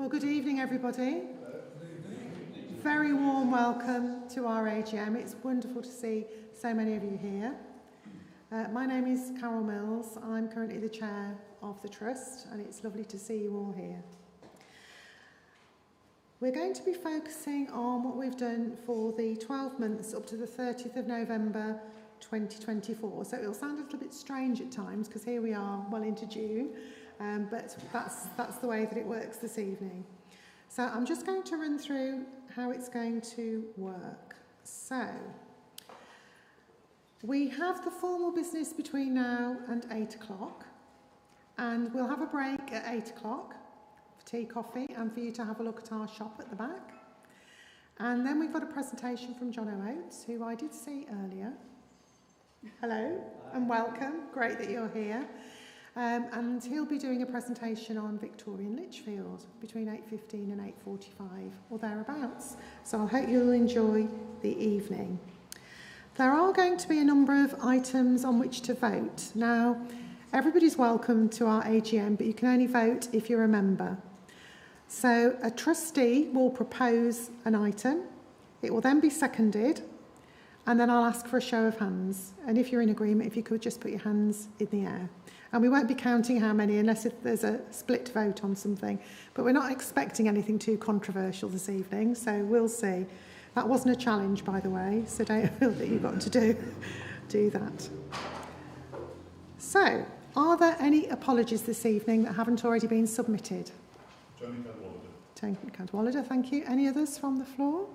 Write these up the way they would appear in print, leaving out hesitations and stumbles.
Well, good evening, everybody. Very warm welcome to our AGM. It's wonderful to see so many of you here. My name is Carol Mills. I'm currently the chair of the Trust, and it's lovely to see you all here. We're going to be focusing on what we've done for the 12 months up to the 30th of November 2024. So it'll sound a little bit strange at times because here we are well into June, but that's the way that it works this evening. So I'm just going to run through how it's going to work. So we have the formal business between now and 8 o'clock, and we'll have a break at 8 o'clock for tea, coffee, and for you to have a look at our shop at the back. And then we've got a presentation from John O'Oates, who I did see earlier. Hello and welcome, great that you're here. And he'll be doing a presentation on Victorian Lichfield between 8:15 and 8:45 or thereabouts. So I hope you'll enjoy the evening. There are going to be a number of items on which to vote. Now, everybody's welcome to our AGM, but you can only vote if you're a member. So a trustee will propose an item. It will then be seconded, and then I'll ask for a show of hands. And if you're in agreement, if you could just put your hands in the air. And we won't be counting how many unless there's a split vote on something. But we're not expecting anything too controversial this evening, so we'll see. That wasn't a challenge, by the way, so don't feel that you've got to do that. So, are there any apologies this evening that haven't already been submitted? Tony Cadwallader, thank you. Any others from the floor?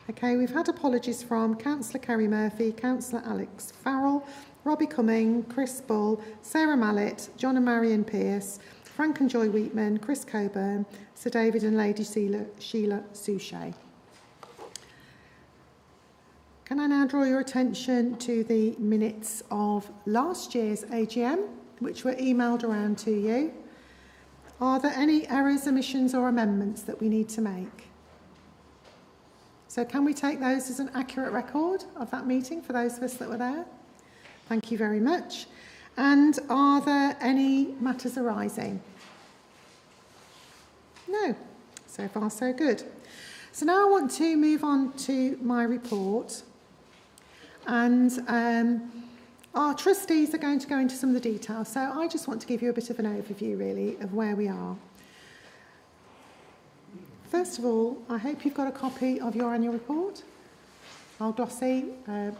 Okay, we've had apologies from Councillor Kerry Murphy, Councillor Alex Farrell, Robbie Cumming, Chris Bull, Sarah Mallet, John and Marion Pearce, Frank and Joy Wheatman, Chris Coburn, Sir David and Lady Sheila Suchet. Can I now draw your attention to the minutes of last year's AGM, which were emailed around to you? Are there any errors, omissions or amendments that we need to make? So can we take those as an accurate record of that meeting for those of us that were there? Thank you very much. And are there any matters arising? No. So far, so good. So now I want to move on to my report. And our trustees are going to go into some of the details. So I just want to give you a bit of an overview, really, of where we are. First of all, I hope you've got a copy of your annual report, our glossy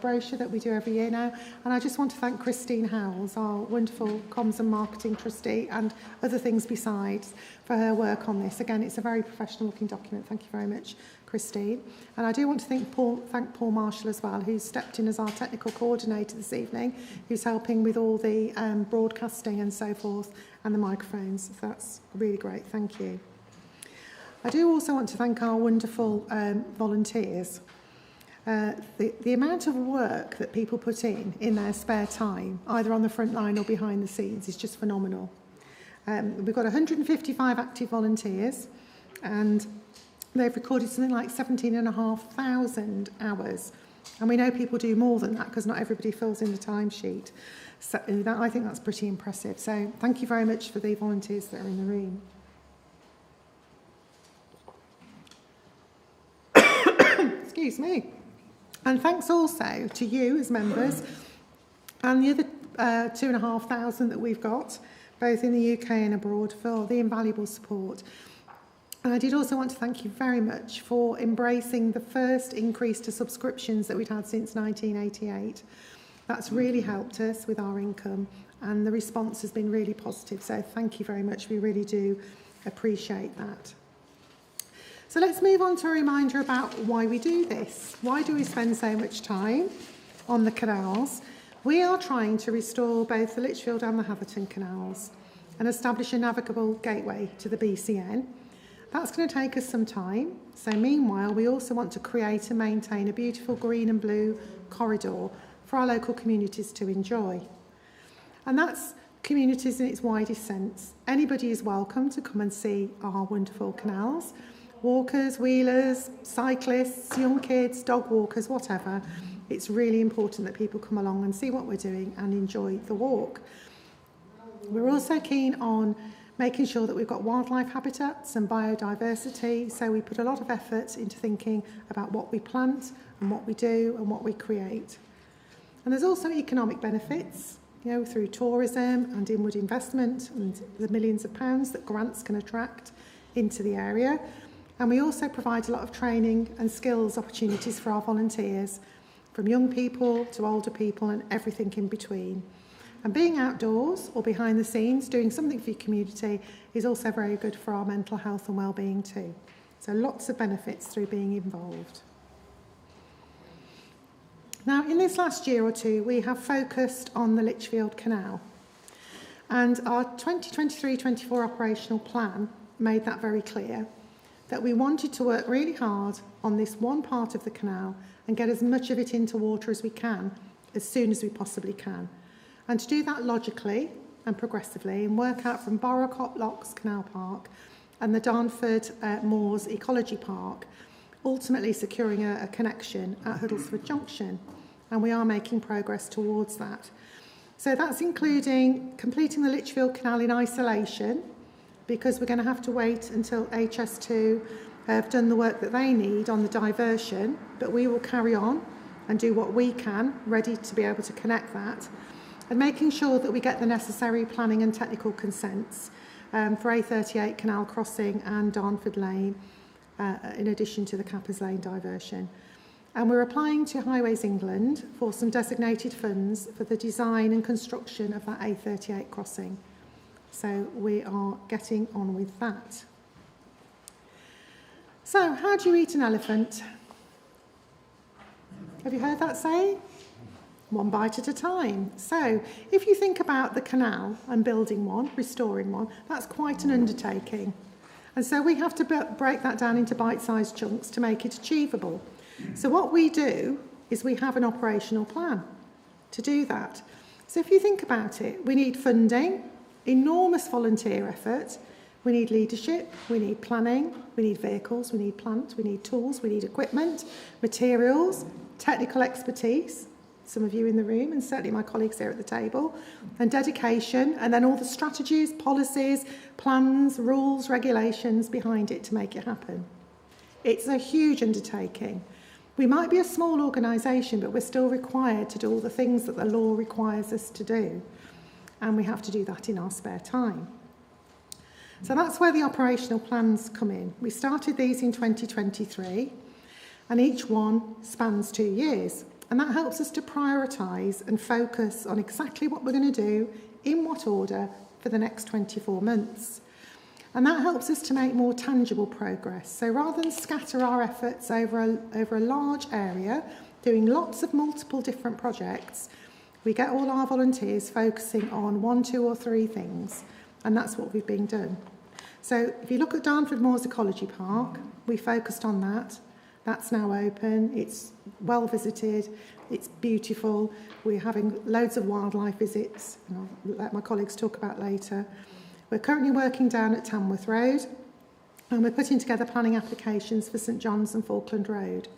brochure that we do every year now. And I just want to thank Christine Howells, our wonderful comms and marketing trustee, and other things besides, for her work on this. Again, it's a very professional looking document. Thank you very much, Christine. And I do want to thank Paul Marshall as well, who's stepped in as our technical coordinator this evening, who's helping with all the broadcasting and so forth, and the microphones. So that's really great. Thank you. I do also want to thank our wonderful volunteers. The amount of work that people put in their spare time, either on the front line or behind the scenes, is just phenomenal. We've got 155 active volunteers, and they've recorded something like 17,500 hours. And we know people do more than that because not everybody fills in the timesheet. So I think that's pretty impressive. So thank you very much for the volunteers that are in the room. Excuse me. And thanks also to you as members and the other 2,500 that we've got, both in the UK and abroad, for the invaluable support. And I did also want to thank you very much for embracing the first increase to subscriptions that we'd had since 1988. That's really helped us with our income, and the response has been really positive. So thank you very much. We really do appreciate that. So let's move on to a reminder about why we do this. Why do we spend so much time on the canals? We are trying to restore both the Lichfield and the Hatherton canals and establish a navigable gateway to the BCN. That's going to take us some time. So meanwhile, we also want to create and maintain a beautiful green and blue corridor for our local communities to enjoy. And that's communities in its widest sense. Anybody is welcome to come and see our wonderful canals. Walkers, wheelers, cyclists, young kids, dog walkers, whatever. It's really important that people come along and see what we're doing and enjoy the walk. We're also keen on making sure that we've got wildlife habitats and biodiversity. So we put a lot of effort into thinking about what we plant and what we do and what we create. And there's also economic benefits, through tourism and inward investment and the millions of pounds that grants can attract into the area. And we also provide a lot of training and skills opportunities for our volunteers, from young people to older people and everything in between. And being outdoors or behind the scenes, doing something for your community, is also very good for our mental health and well-being too. So lots of benefits through being involved. Now, in this last year or two, we have focused on the Lichfield Canal. And our 2023-24 operational plan made that very clear, that we wanted to work really hard on this one part of the canal and get as much of it into water as we can, as soon as we possibly can. And to do that logically and progressively and work out from Borrowcott Locks Canal Park and the Darnford Moors Ecology Park, ultimately securing a connection at Huddlesford Junction. And we are making progress towards that. So that's including completing the Lichfield Canal in isolation, because we're going to have to wait until HS2 have done the work that they need on the diversion, but we will carry on and do what we can, ready to be able to connect that, and making sure that we get the necessary planning and technical consents for A38 Canal Crossing and Darnford Lane, in addition to the Cappers Lane diversion. And we're applying to Highways England for some designated funds for the design and construction of that A38 crossing. So we are getting on with that. So, how do you eat an elephant? Have you heard that saying? One bite at a time. So, if you think about the canal and building one, restoring one, that's quite an undertaking. And so we have to break that down into bite-sized chunks to make it achievable. So what we do is we have an operational plan to do that. So if you think about it, we need funding, enormous volunteer effort, we need leadership, we need planning, we need vehicles, we need plant, we need tools, we need equipment, materials, technical expertise, some of you in the room and certainly my colleagues here at the table, and dedication, and then all the strategies, policies, plans, rules, regulations behind it to make it happen. It's a huge undertaking. We might be a small organisation, but we're still required to do all the things that the law requires us to do. And we have to do that in our spare time. So that's where the operational plans come in. We started these in 2023, and each one spans 2 years. And that helps us to prioritise and focus on exactly what we're going to do, in what order, for the next 24 months. And that helps us to make more tangible progress. So rather than scatter our efforts over a large area, doing lots of multiple different projects, we get all our volunteers focusing on 1, 2 or 3 things. And that's what we've been doing. So if you look at Darnford Moors Ecology Park, we focused on that. That's now open. It's well visited. It's beautiful. We're having loads of wildlife visits, and I'll let my colleagues talk about later. We're currently working down at Tamworth Road, and we're putting together planning applications for St John's and Falkland Road.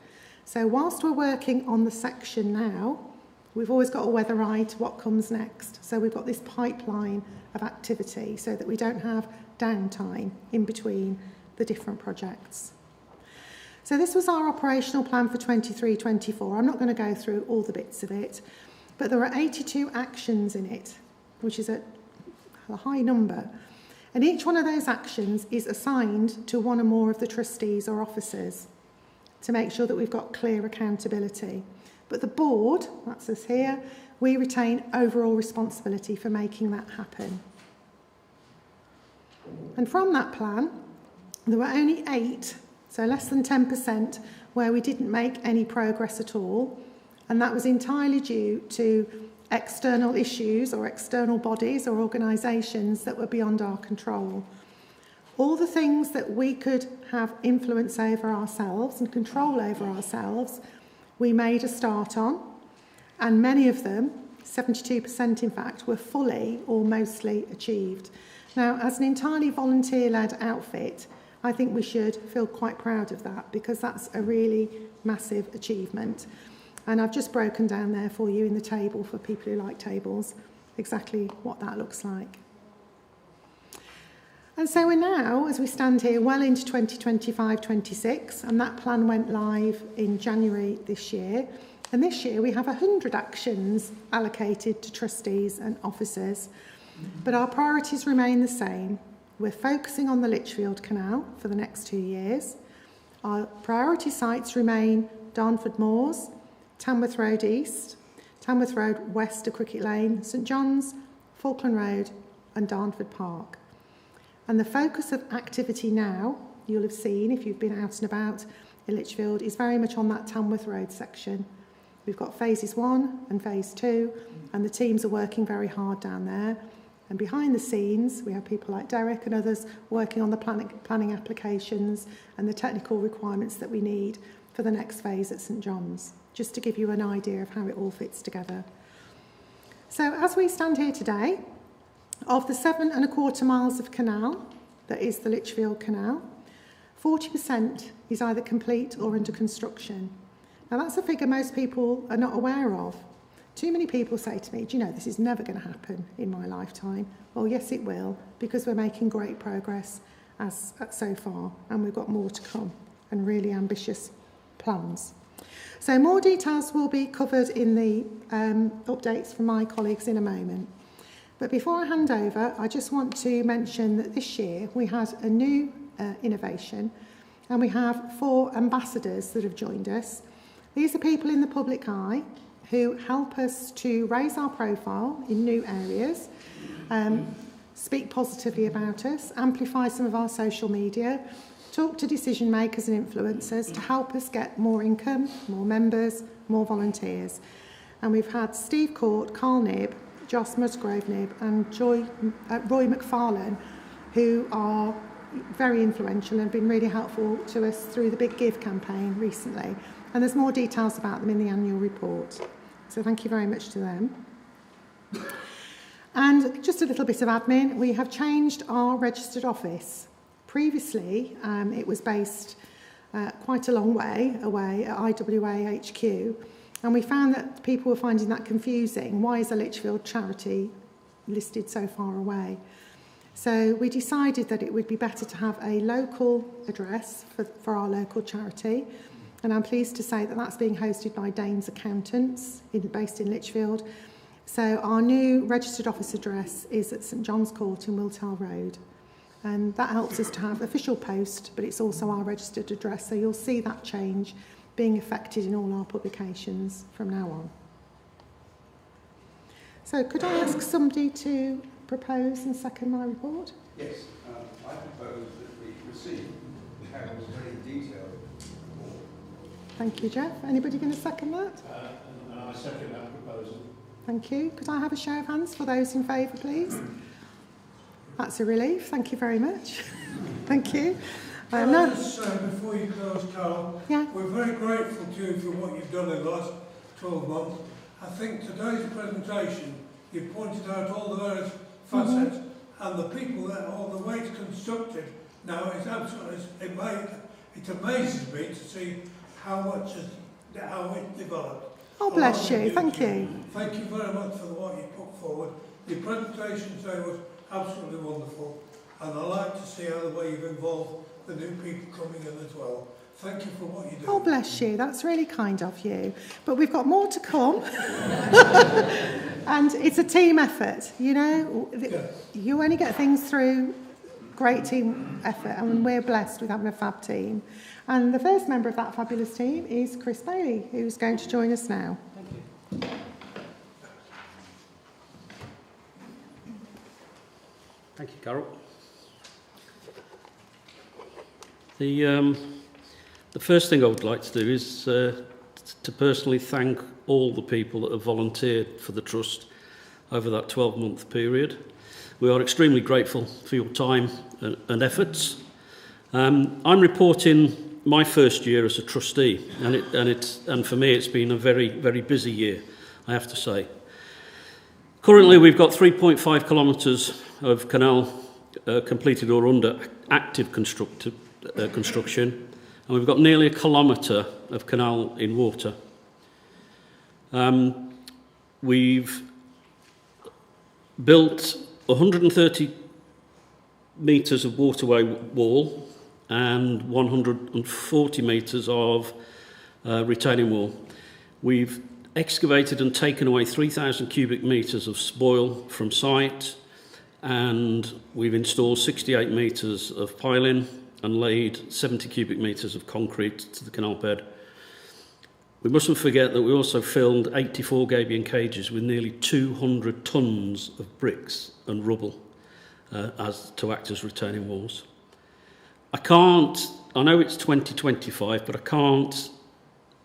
So whilst we're working on the section now, we've always got a weather eye to what comes next. So we've got this pipeline of activity so that we don't have downtime in between the different projects. So this was our operational plan for 23-24. I'm not going to go through all the bits of it, but there are 82 actions in it, which is a high number. And each one of those actions is assigned to one or more of the trustees or officers to make sure that we've got clear accountability. But the board, that's us here, we retain overall responsibility for making that happen. And from that plan, there were only 8, so less than 10%, where we didn't make any progress at all. And that was entirely due to external issues or external bodies or organisations that were beyond our control. All the things that we could have influence over ourselves and control over ourselves, we made a start on, and many of them, 72% in fact, were fully or mostly achieved. Now, as an entirely volunteer-led outfit, I think we should feel quite proud of that, because that's a really massive achievement. And I've just broken down there for you in the table, for people who like tables, exactly what that looks like. And so we're now, as we stand here, well into 2025-26, and that plan went live in January this year. And this year we have 100 actions allocated to trustees and officers. But our priorities remain the same. We're focusing on the Lichfield Canal for the next 2 years. Our priority sites remain Darnford Moors, Tamworth Road East, Tamworth Road West to Cricket Lane, St John's, Falkland Road and Darnford Park. And the focus of activity now, you'll have seen if you've been out and about in Lichfield, is very much on that Tamworth Road section. We've got phases 1 and phase 2, and the teams are working very hard down there. And behind the scenes, we have people like Derek and others working on the planning applications and the technical requirements that we need for the next phase at St John's, just to give you an idea of how it all fits together. So as we stand here today, of the 7.25 miles of canal that is the Lichfield Canal, 40% is either complete or under construction. Now that's a figure most people are not aware of. Too many people say to me, do you know, this is never going to happen in my lifetime. Well, yes, it will, because we're making great progress so far, and we've got more to come and really ambitious plans. So more details will be covered in the updates from my colleagues in a moment. But before I hand over, I just want to mention that this year we had a new innovation, and we have 4 ambassadors that have joined us. These are people in the public eye who help us to raise our profile in new areas, speak positively about us, amplify some of our social media, talk to decision makers and influencers to help us get more income, more members, more volunteers. And we've had Steve Court, Carl Knibb, Joss Musgrove-Knibb and Roy McFarlane, who are very influential and have been really helpful to us through the Big Give campaign recently. And there's more details about them in the annual report. So thank you very much to them. And just a little bit of admin. We have changed our registered office. Previously, it was based quite a long way away at IWA HQ. And we found that people were finding that confusing. Why is a Lichfield charity listed so far away? So we decided that it would be better to have a local address for our local charity. And I'm pleased to say that that's being hosted by Danes Accountants, based in Lichfield. So our new registered office address is at St John's Court in Wiltell Road. And that helps us to have official post, but it's also our registered address. So you'll see that change being affected in all our publications from now on. So could I ask somebody to propose and second my report? Yes, I propose that we receive the Carol's very detailed report. Thank you, Jeff. Anybody going to second that? And I second that proposal. Thank you. Could I have a show of hands for those in favour, please? That's a relief. Thank you very much. Thank you. Can I just say, before you close, Carol, Yeah. we're very grateful to you for what you've done in the last 12 months. I think today's presentation, you pointed out all the various facets and the people that, all the way it's constructed now is absolutely, it amazes me to see how it developed. Oh, bless you. Thank you. Thank you very much for what you put forward. Your presentation today was absolutely wonderful, and I like to see how the way you've involved the new people coming in as well. Thank you for what you do. Oh, bless you. That's really kind of you. But we've got more to come. And it's a team effort, you know. Yeah. You only get things through great team effort, and we're blessed with having a fab team. And the first member of that fabulous team is Chris Bailey, who's going to join us now. Thank you. Thank you, Carol. The first thing I would like to do is to personally thank all the people that have volunteered for the Trust over that 12-month period. We are extremely grateful for your time and efforts. I'm reporting my first year as a trustee, and for me it's been a very, very busy year, I have to say. Currently we've got 3.5 kilometres of canal completed or under active construction, and we've got nearly 1 kilometre of canal in water. We've built 130 metres of waterway wall and 140 metres of retaining wall. We've excavated and taken away 3,000 cubic metres of spoil from site, and we've installed 68 metres of piling and laid 70 cubic metres of concrete to the canal bed. We mustn't forget that we also filled 84 gabion cages with nearly 200 tonnes of bricks and rubble to act as retaining walls. I know it's 2025, but I can't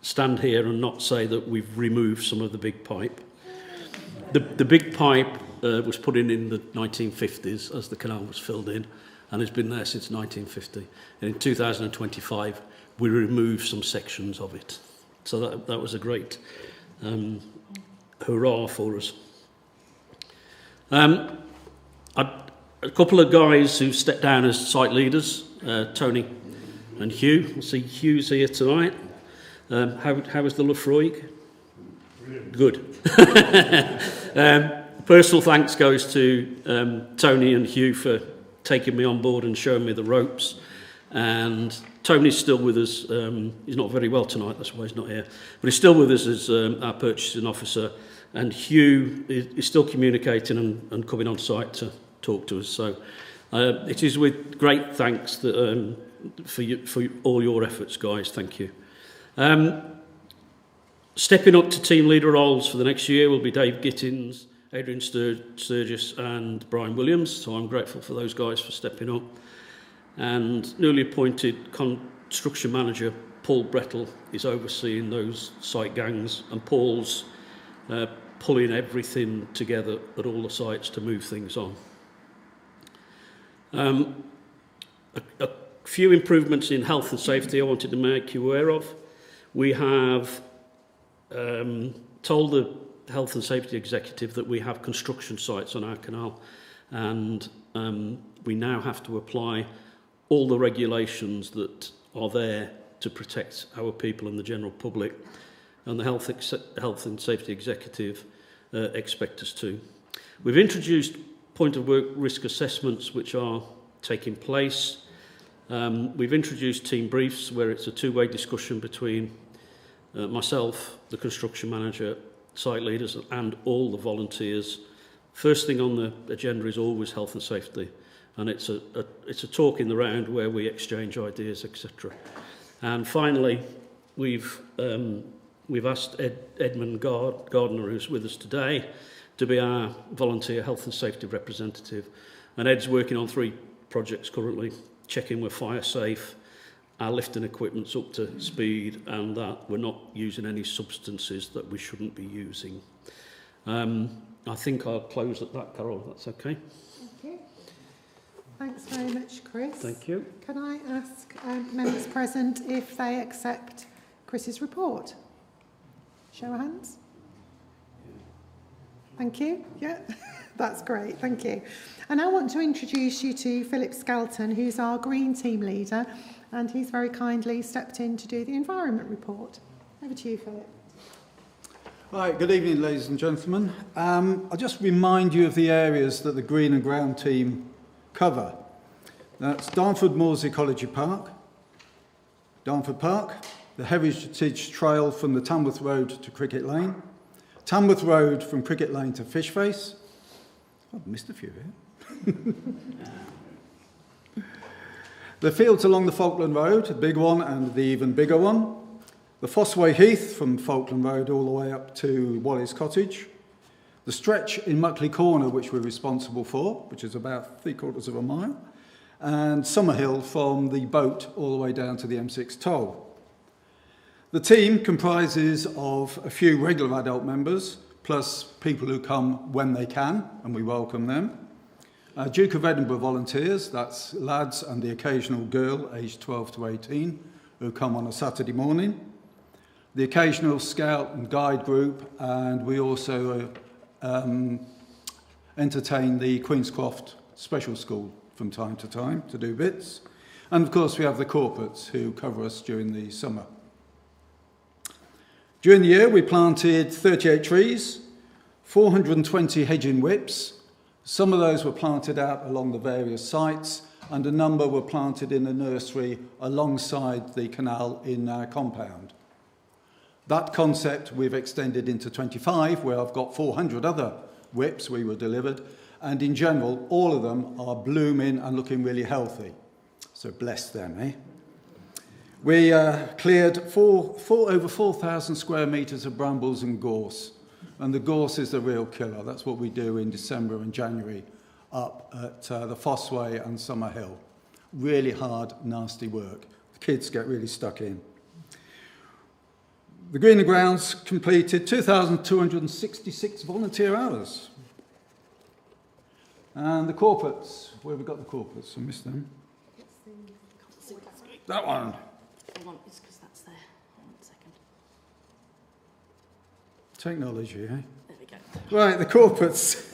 stand here and not say that we've removed some of the big pipe. The big pipe was put in the 1950s as the canal was filled in, and has been there since 1950. And in 2025, we removed some sections of it. So that was a great hurrah for us. A couple of guys who stepped down as site leaders, Tony and Hugh. I see Hugh's here tonight. How was the Lafroig? Good. Personal thanks goes to Tony and Hugh for taking me on board and showing me the ropes. And Tony's still with us. He's not very well tonight, that's why he's not here. But he's still with us as our purchasing officer. And Hugh is still communicating and coming on site to talk to us. So it is with great thanks that, for all your efforts, guys. Thank you. Stepping up to team leader roles for the next year will be Dave Gittins, Adrian Sturgis and Brian Williams. So I'm grateful for those guys for stepping up. And newly appointed construction manager Paul Brettle is overseeing those site gangs, and Paul's pulling everything together at all the sites to move things on. A few improvements in health and safety I wanted to make you aware of. We have told the health and safety executive that we have construction sites on our canal, and we now have to apply all the regulations that are there to protect our people and the general public, and the health and safety executive expect us to. We've introduced point of work risk assessments which are taking place. We've introduced team briefs where it's a two-way discussion between myself, the construction manager, site leaders and all the volunteers. First thing on the agenda is always health and safety, and it's a talk in the round where we exchange ideas, etc. And finally, we've asked Edmund Gardner, who's with us today, to be our volunteer health and safety representative. And Ed's working on 3 projects currently, checking we're fire safe, our lifting equipment's up to speed, and that we're not using any substances that we shouldn't be using. I think I'll close at that, Carol, if that's okay. Thank you. Thanks very much, Chris. Thank you. Can I ask members present if they accept Chris's report? Show of hands. Thank you. Yeah, that's great. Thank you. And I want to introduce you to Philip Skelton, who's our Green Team leader, and he's very kindly stepped in to do the environment report. Over to you, Philip. Right, good evening, ladies and gentlemen. I'll just remind you of the areas that the Green and Ground team cover. That's Darnford Moors Ecology Park, Darnford Park, the Heritage Trail from the Tamworth Road to Cricket Lane, Tamworth Road from Cricket Lane to Fishface. I've missed a few here. The fields along the Falkland Road, the big one and the even bigger one. The Fossway Heath from Falkland Road all the way up to Wallis Cottage. The stretch in Muckley Corner, which we're responsible for, which is about 3/4 of a mile. And Summerhill from the boat all the way down to the M6 toll. The team comprises of a few regular adult members, plus people who come when they can, and we welcome them. Duke of Edinburgh volunteers, that's lads and the occasional girl aged 12 to 18 who come on a Saturday morning. The occasional scout and guide group, and we also entertain the Queenscroft Special School from time to time to do bits. And of course we have the corporates who cover us during the summer. During the year we planted 38 trees, 420 hedging whips, Some of those were planted out along the various sites, and a number were planted in a nursery alongside the canal in our compound. That concept we've extended into 25, where I've got 400 other whips we were delivered, and in general, all of them are blooming and looking really healthy. So bless them, eh? We cleared over 4,000 square metres of brambles and gorse, and the gorse is the real killer. That's what we do in December and January up at the Fossway and Summer Hill. Really hard, nasty work. The kids get really stuck in. The Green and Grounds completed 2,266 volunteer hours. And the corporates, where have we got the corporates? I missed them. That one. Hold on, it's because that's there. Hold on a second. Technology, eh? There we go. Right, the corporates.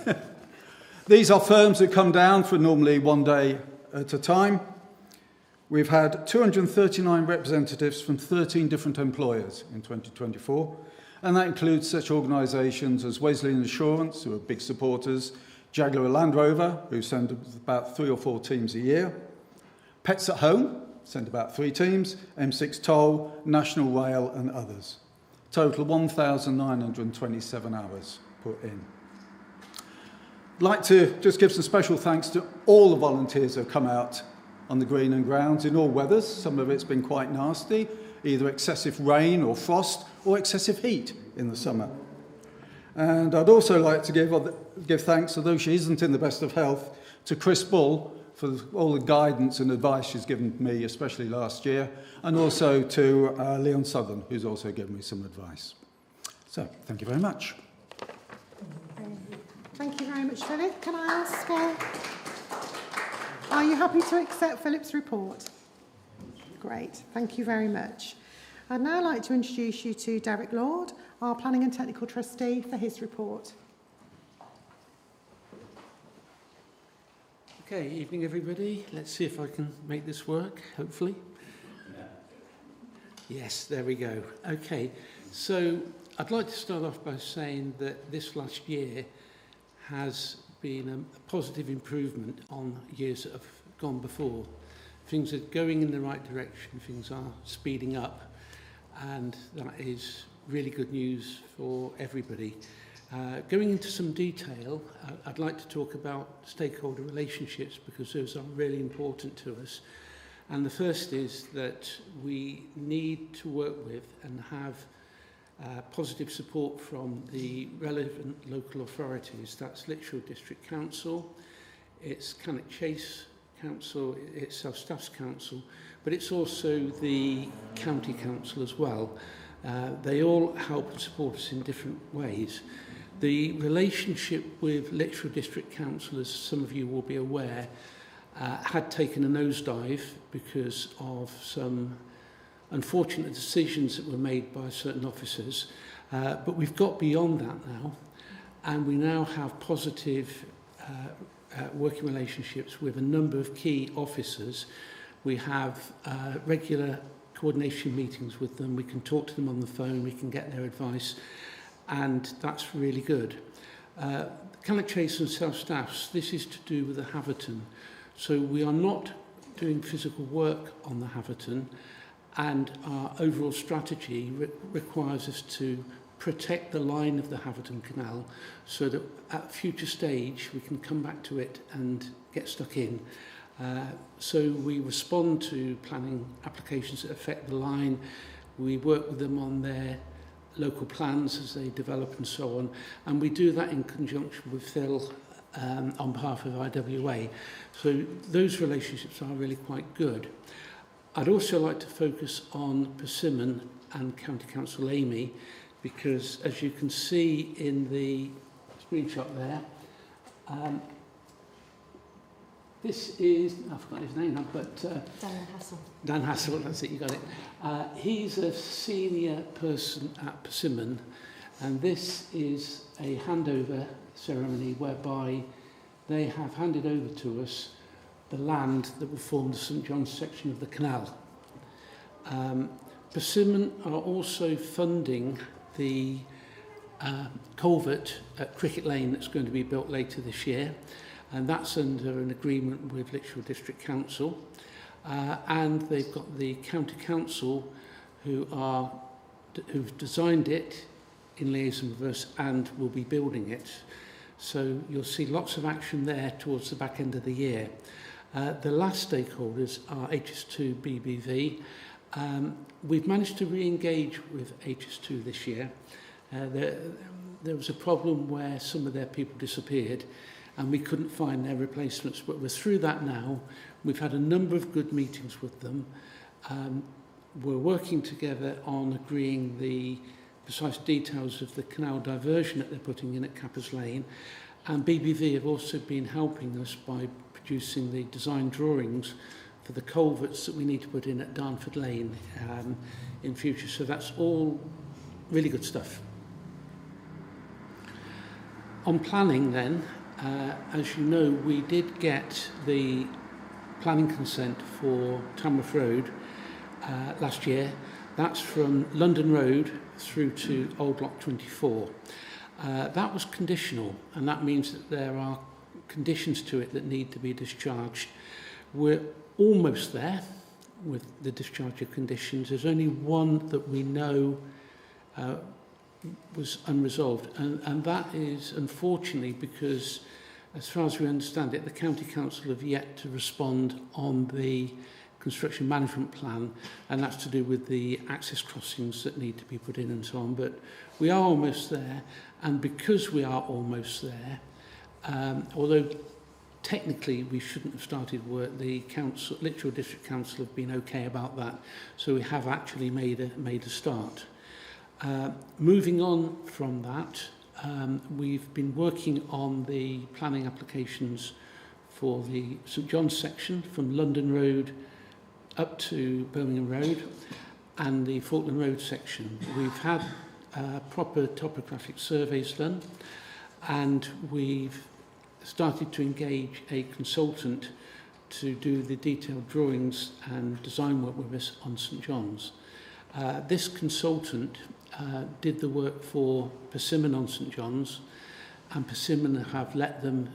These are firms that come down for normally 1 day at a time. We've had 239 representatives from 13 different employers in 2024, and that includes such organisations as Wesleyan Insurance, who are big supporters, Jaguar Land Rover, who send about 3 or 4 teams a year, Pets at Home, send about 3 teams, M6 Toll, National Rail and others. Total 1,927 hours put in. I'd like to just give some special thanks to all the volunteers who have come out on the Green and Grounds in all weathers. Some of it's been quite nasty, either excessive rain or frost or excessive heat in the summer. And I'd also like to give thanks, although she isn't in the best of health, to Chris Bull for all the guidance and advice she's given me, especially last year, and also to Leon Southern, who's also given me some advice. So, thank you very much. Thank you very much, Philip. Can I ask, are you happy to accept Philip's report? Great, thank you very much. I'd now like to introduce you to Derek Lord, our Planning and Technical Trustee, for his report. Okay, evening everybody. Let's see if I can make this work, hopefully. Yes, there we go. Okay, so I'd like to start off by saying that this last year has been a positive improvement on years that have gone before. Things are going in the right direction, things are speeding up, and that is really good news for everybody. Going into some detail, I'd like to talk about stakeholder relationships because those are really important to us. And the first is that we need to work with and have positive support from the relevant local authorities. That's Lichfield District Council, it's Cannock Chase Council, it's South Staffs Council, but it's also the County Council as well. They all help and support us in different ways. The relationship with Lichfield District Council, as some of you will be aware, had taken a nosedive because of some unfortunate decisions that were made by certain officers. But we've got beyond that now, and we now have positive working relationships with a number of key officers. We have regular coordination meetings with them. We can talk to them on the phone, we can get their advice, and that's really good. Cannock Chase and South Staffs, this is to do with the Haverton. So we are not doing physical work on the Haverton, and our overall strategy requires us to protect the line of the Haverton Canal so that at a future stage we can come back to it and get stuck in. So we respond to planning applications that affect the line. We work with them on their local plans as they develop and so on, and we do that in conjunction with Phil on behalf of IWA. So those relationships are really quite good. I'd also like to focus on Persimmon and County Council Amy, because as you can see in the screenshot there, this is, I've forgotten his name now, but Dan Hassel. Dan Hassel, that's it, you got it. He's a senior person at Persimmon, and this is a handover ceremony whereby they have handed over to us the land that will form the St John's section of the canal. Persimmon are also funding the culvert at Cricket Lane that's going to be built later this year, and that's under an agreement with Lichfield District Council. And they've got the County Council who've designed it in liaison with us and will be building it. So you'll see lots of action there towards the back end of the year. The last stakeholders are HS2 BBV. We've managed to re-engage with HS2 this year. There was a problem where some of their people disappeared and we couldn't find their replacements, but we're through that now. We've had a number of good meetings with them. We're working together on agreeing the precise details of the canal diversion that they're putting in at Cappers Lane, and BBV have also been helping us by producing the design drawings for the culverts that we need to put in at Darnford Lane in future. So that's all really good stuff. On planning then, as you know, we did get the planning consent for Tamworth Road last year. That's from London Road through to Old Block 24. That was conditional, and that means that there are conditions to it that need to be discharged. We're almost there with the discharge of conditions. There's only one that we know was unresolved, and that is unfortunately because, as far as we understand it, the County Council have yet to respond on the construction management plan, and that's to do with the access crossings that need to be put in and so on. But we are almost there, and because we are almost there, although technically we shouldn't have started work, the council, Lichfield District Council, have been okay about that, so we have actually made a start. Moving on from that, we've been working on the planning applications for the St John's section from London Road up to Birmingham Road and the Falkland Road section. We've had proper topographic surveys done, and we've started to engage a consultant to do the detailed drawings and design work with us on St John's. This consultant did the work for Persimmon on St John's, and Persimmon have let them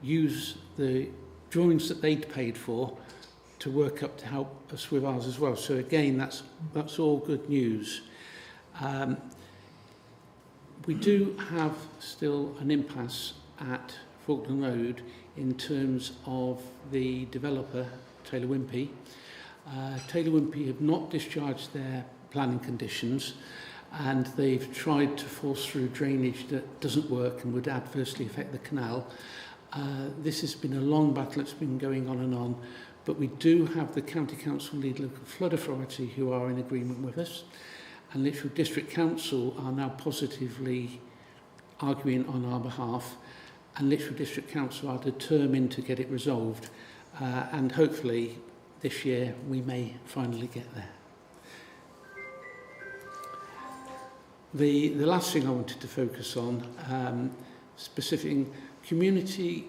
use the drawings that they'd paid for to work up to help us with ours as well. So again, that's all good news. We do have still an impasse at Falkland Road in terms of the developer, Taylor Wimpey. Taylor Wimpey have not discharged their planning conditions, and they've tried to force through drainage that doesn't work and would adversely affect the canal. This has been a long battle, it's been going on and on, but we do have the County Council Lead Local Flood Authority who are in agreement with us, and Lichfield District Council are now positively arguing on our behalf, and Lichfield District Council are determined to get it resolved, and hopefully this year we may finally get there. The last thing I wanted to focus on, specific community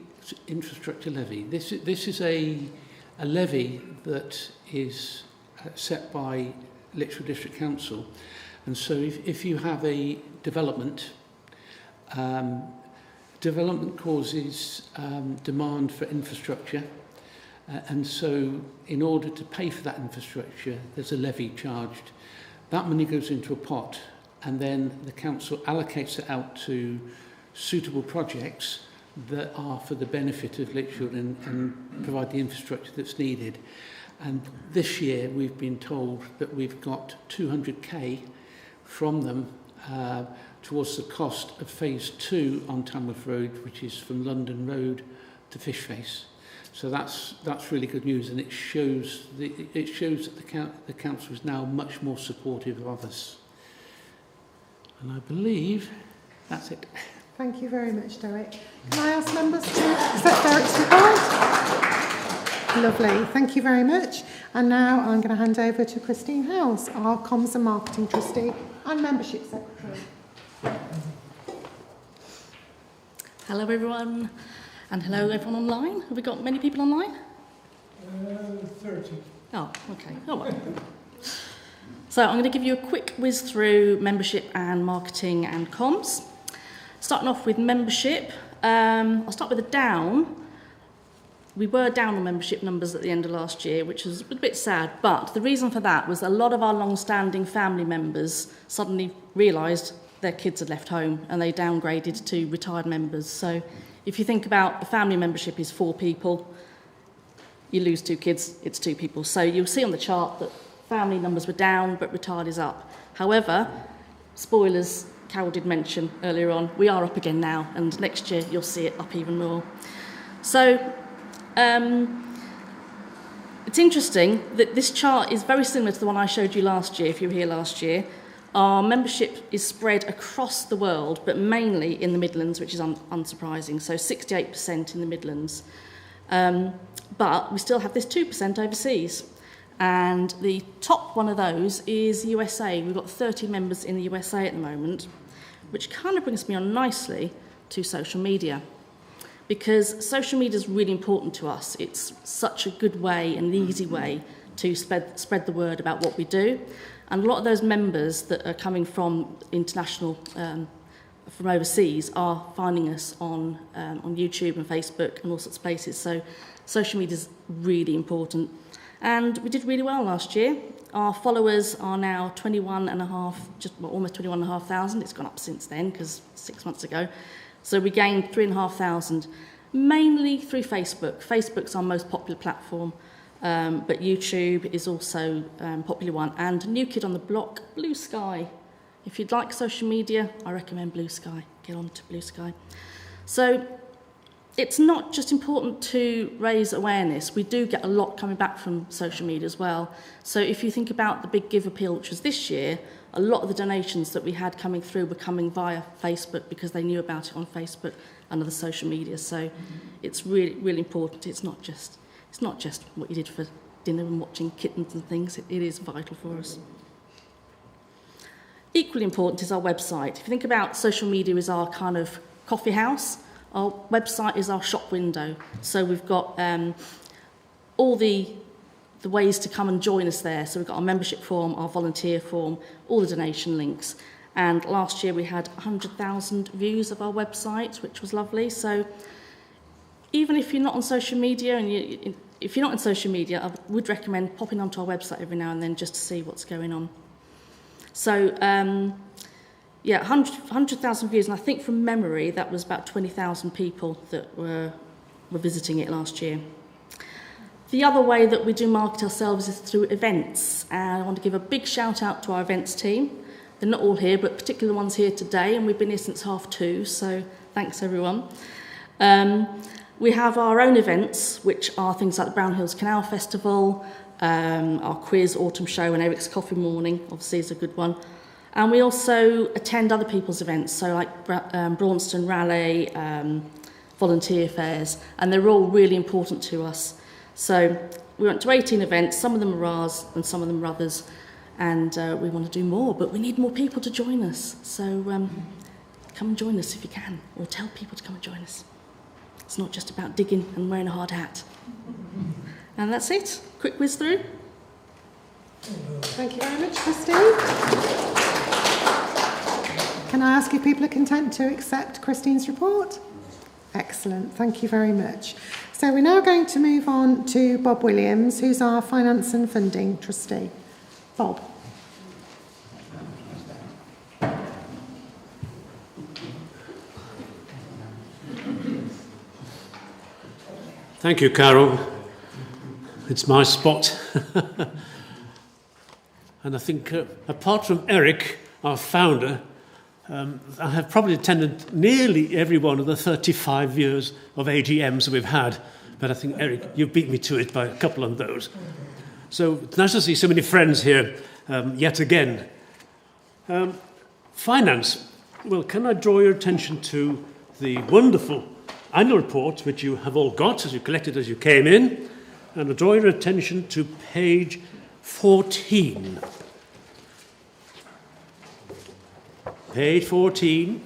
infrastructure levy. This is a levy that is set by Lichfield District Council, and so if you have a development, development causes demand for infrastructure, and so in order to pay for that infrastructure, there's a levy charged. That money goes into a pot, and then the council allocates it out to suitable projects that are for the benefit of Lichfield and provide the infrastructure that's needed. And this year we've been told that we've got 200k from them towards the cost of phase 2 on Tamworth Road, which is from London Road to Fishface. So that's really good news, and it shows that the council is now much more supportive of us. And I believe that's it. Thank you very much, Derek. Can I ask members to accept Derek's report? Lovely, thank you very much. And now I'm going to hand over to Christine House, our Comms and Marketing Trustee and Membership Secretary. Hello everyone, and hello everyone online. Have we got many people online? 30. Oh, okay. Oh, well. So I'm going to give you a quick whiz through membership and marketing and comms. Starting off with membership, I'll start with a down. We were down on membership numbers at the end of last year, which was a bit sad, but the reason for that was a lot of our long-standing family members suddenly realised their kids had left home and they downgraded to retired members. So if you think about a family membership is 4 people, you lose 2 kids, it's 2 people. So you'll see on the chart that family numbers were down, but retired is up. However, spoilers, Carol did mention earlier on, we are up again now, and next year you'll see it up even more. So it's interesting that this chart is very similar to the one I showed you last year, if you were here last year. Our membership is spread across the world, but mainly in the Midlands, which is unsurprising, so 68% in the Midlands. But we still have this 2% overseas. And the top one of those is USA. We've got 30 members in the USA at the moment, which kind of brings me on nicely to social media. Because social media is really important to us. It's such a good way, an easy way to spread the word about what we do. And a lot of those members that are coming from international, from overseas, are finding us on YouTube and Facebook and all sorts of places. So social media is really important. And we did really well last year. Our followers are now 21.5, almost 21,500. It's gone up since then, because 6 months ago. So we gained 3,500, mainly through Facebook. Facebook's our most popular platform, but YouTube is also a popular one. And new kid on the block, Blue Sky. If you'd like social media, I recommend Blue Sky. Get on to Blue Sky. So it's not just important to raise awareness. We do get a lot coming back from social media as well. So if you think about the big Give Appeal, which was this year, a lot of the donations that we had coming through were coming via Facebook because they knew about it on Facebook and other social media. So it's really, really important. It's not just what you did for dinner and watching kittens and things. It is vital for us. Equally important is our website. If you think about social media as our kind of coffee house, our website is our shop window. So we've got all the ways to come and join us there. So we've got our membership form, our volunteer form, all the donation links. And last year we had 100,000 views of our website, which was lovely. So even if you're not on social media, and if you're not on social media, I would recommend popping onto our website every now and then just to see what's going on. So, 100,000 views, and I think from memory that was about 20,000 people that were visiting it last year. The other way that we do market ourselves is through events, and I want to give a big shout out to our events team. They're not all here, but particularly the ones here today, and we've been here since 2:30, so thanks everyone. We have our own events, which are things like the Brown Hills Canal Festival, our quiz, autumn show, and Eric's Coffee Morning, obviously is a good one. And we also attend other people's events, so like Braunston Rally, volunteer fairs, and they're all really important to us. So we went to 18 events, some of them are ours and some of them are others, and we want to do more, but we need more people to join us. So come and join us if you can, or tell people to come and join us. It's not just about digging and wearing a hard hat. And that's it. Quick whiz through. Thank you very much, Trustee. Can I ask if people are content to accept Christine's report? Excellent, thank you very much. So we're now going to move on to Bob Williams, who's our Finance and Funding Trustee. Bob. Thank you, Carol. It's my spot. And I think, apart from Eric, our founder, I have probably attended nearly every one of the 35 years of AGMs we've had. But I think, Eric, you beat me to it by a couple of those. So it's nice to see so many friends here yet again. Finance. Well, can I draw your attention to the wonderful annual report, which you have all got as you collected as you came in, and I draw your attention to page 14. Page 14,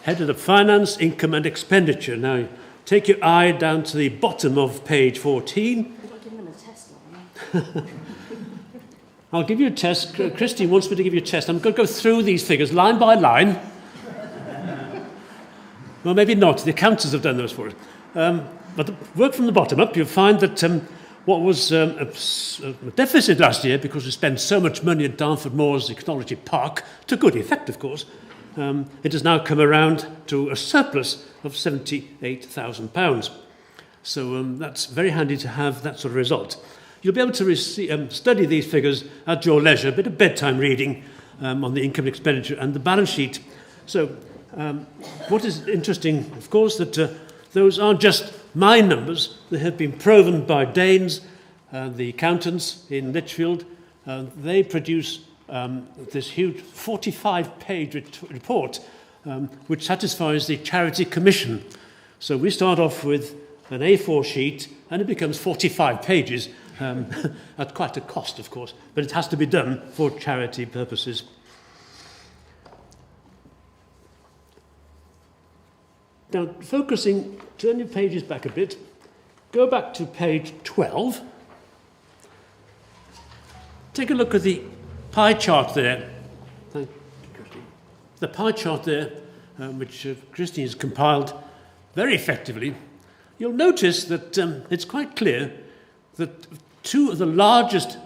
headed up Finance, Income and Expenditure. Now, take your eye down to the bottom of page 14. You've got to give them a test. I'll give you a test. Christine wants me to give you a test. I'm going to go through these figures line by line. Well, maybe not. The accountants have done those for us. But the work from the bottom up, you'll find that what was a deficit last year, because we spent so much money at Darnford Moors Technology Park, to good effect, of course, it has now come around to a surplus of £78,000. So that's very handy to have that sort of result. You'll be able to study these figures at your leisure, a bit of bedtime reading on the income and expenditure and the balance sheet. So what is interesting, of course, that those aren't just my numbers. They have been proven by Danes, the accountants in Lichfield. They produce this huge 45-page report which satisfies the Charity Commission. So we start off with an A4 sheet and it becomes 45 pages at quite a cost, of course, but it has to be done for charity purposes. Now, focusing, turn your pages back a bit, go back to page 12. Take a look at the pie chart there. Thank you, Christine. The pie chart there, which Christine has compiled very effectively. You'll notice that it's quite clear that two of the largest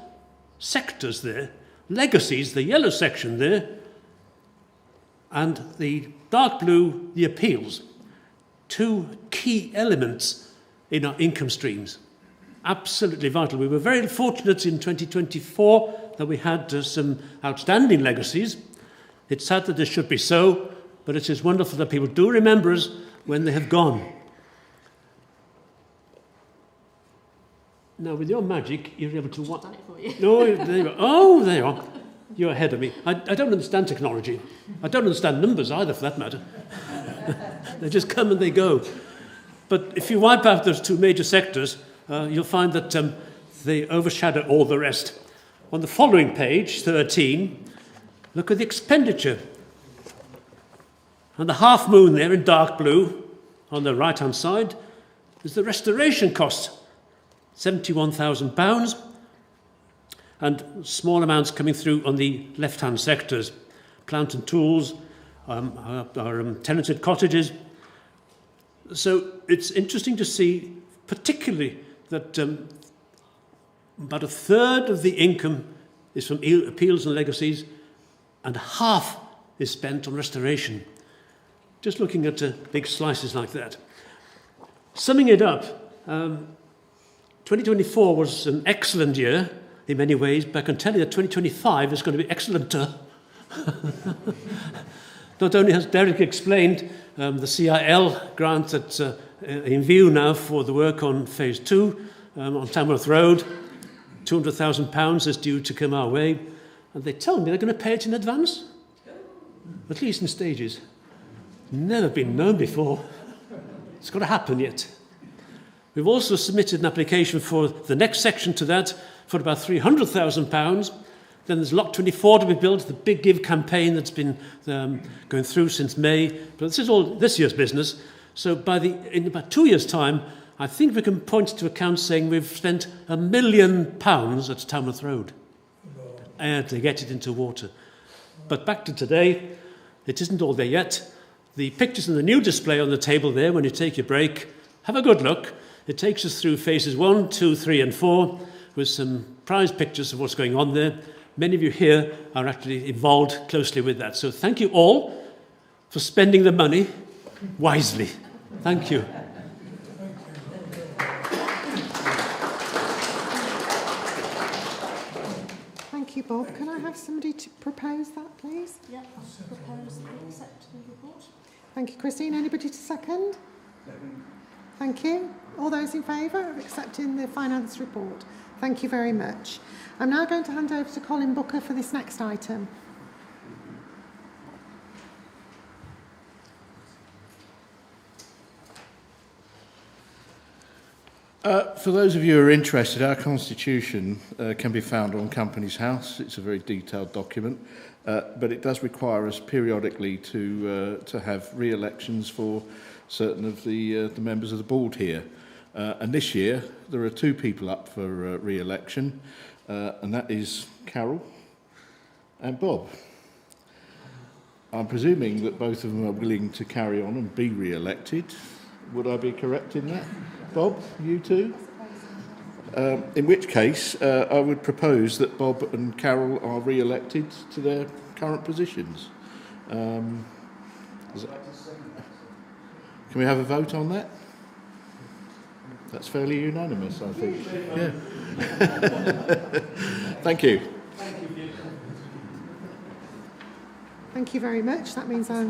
sectors there, legacies, the yellow section there, and the dark blue, the appeals, two key elements in our income streams. Absolutely vital. We were very fortunate in 2024 that we had some outstanding legacies. It's sad that this should be so, but it is wonderful that people do remember us when they have gone. Now, with your magic, you're able to... I've done it for you. No, there you are. Oh, there you are. You're ahead of me. I don't understand technology. I don't understand numbers either, for that matter. They just come and they go. But if you wipe out those two major sectors, you'll find that they overshadow all the rest. On the following page, 13, look at the expenditure. And the half moon there in dark blue, on the right-hand side, is the restoration cost, £71,000, and small amounts coming through on the left-hand sectors. Plant and tools, our tenanted cottages. So it's interesting to see, particularly, that about a third of the income is from appeals and legacies, and half is spent on restoration. Just looking at big slices like that. Summing it up, 2024 was an excellent year in many ways, but I can tell you that 2025 is going to be excellenter. Not only has Derek explained the CIL grant that's in view now for the work on Phase 2 on Tamworth Road, £200,000 is due to come our way, and they tell me they're going to pay it in advance, at least in stages. Never been known before. It's got to happen yet. We've also submitted an application for the next section to that for about £300,000. Then there's Lock 24 to be built, the Big Give campaign that's been going through since May. But this is all this year's business. So in about 2 years' time, I think we can point to accounts saying we've spent £1 million at Tamworth Road to get it into water. But back to today, it isn't all there yet. The pictures in the new display on the table there, when you take your break, have a good look. It takes us through phases 1, 2, 3 and 4 with some prize pictures of what's going on there. Many of you here are actually involved closely with that. So thank you all for spending the money wisely. Thank you. Thank you, Bob. Can I have somebody to propose that, please? Yeah, I'll propose that we accept the report. Thank you, Christine. Anybody to second? Thank you. All those in favour of accepting the finance report? Thank you very much. I'm now going to hand over to Colin Booker for this next item. For those of you who are interested, our constitution can be found on Companies House. It's a very detailed document, but it does require us periodically to have re-elections for certain of the members of the board here. And this year, there are 2 people up for re-election, and that is Carol and Bob. I'm presuming that both of them are willing to carry on and be re-elected. Would I be correct in that? Bob, you too? In which case, I would propose that Bob and Carol are re-elected to their current positions. Can we have a vote on that? That's fairly unanimous, I think. Yeah. Thank you. Thank you very much. That means I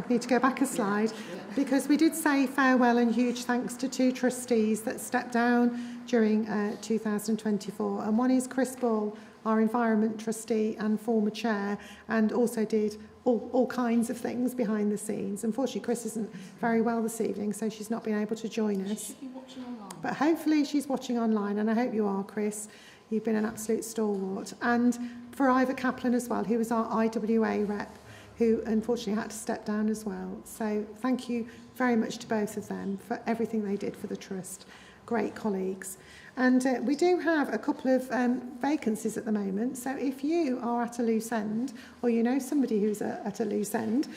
need to go back a slide, because we did say farewell and huge thanks to 2 trustees that stepped down during 2024. And one is Chris Ball, our Environment Trustee and former Chair, and also did all kinds of things behind the scenes. Unfortunately, Chris isn't very well this evening, so she's not been able to join us. She should be watching online. But hopefully she's watching online, and I hope you are, Chris. You've been an absolute stalwart. And for Ivor Kaplan as well, who was our IWA rep, who unfortunately had to step down as well. So thank you very much to both of them for everything they did for the Trust. Great colleagues. And we do have a couple of vacancies at the moment. So if you are at a loose end, or you know somebody who's at a loose end,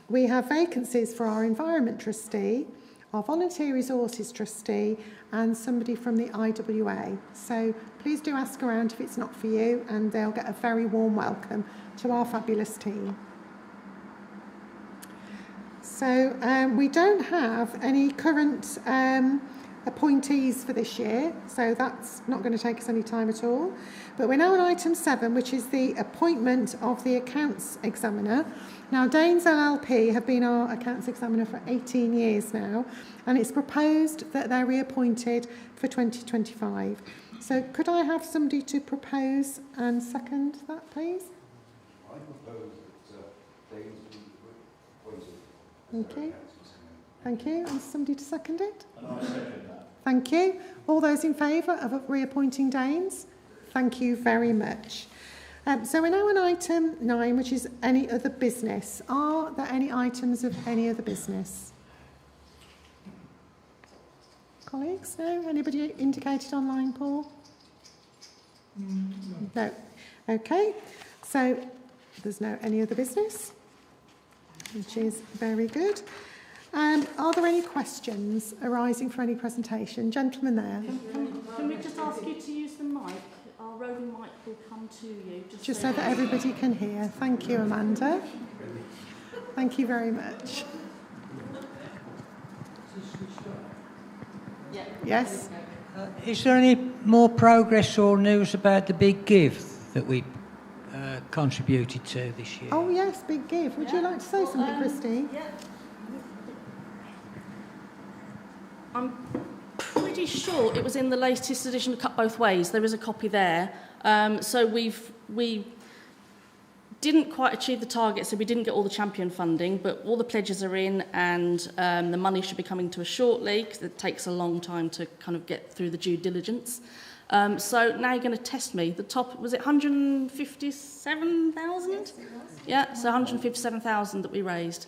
we have vacancies for our Environment Trustee, our Volunteer Resources Trustee, and somebody from the IWA. So please do ask around if it's not for you, and they'll get a very warm welcome to our fabulous team. So we don't have any current appointees for this year, so that's not going to take us any time at all. But we're now on item 7, which is the appointment of the accounts examiner. Now, Danes LLP have been our accounts examiner for 18 years now, and it's proposed that they're reappointed for 2025. So could I have somebody to propose and second that, please? I propose that Danes be appointed. Okay. Thank you. And somebody to second it? And I second that. Thank you. All those in favour of reappointing Danes? Thank you very much. So we're now on item 9, which is any other business. Are there any items of any other business? Colleagues? No? Anybody indicated online, Paul? No. Okay. So there's no any other business, which is very good. Are there any questions arising from any presentation? Gentleman there. Can we just ask you to use the mic? Our roving mic will come to you. Just so that everybody can hear. Thank you, Amanda. Thank you very much. Yes? Is there any more progress or news about the big give that we contributed to this year? Oh, yes, big give. Would you like to say something, Christine? Yeah. I'm pretty sure it was in the latest edition of Cut Both Ways. There is a copy there. So we didn't quite achieve the target, so we didn't get all the champion funding, but all the pledges are in, and the money should be coming to us shortly, because it takes a long time to kind of get through the due diligence. So now you're going to test me. The top, was it 157,000? Yes, yeah, so 157,000 that we raised.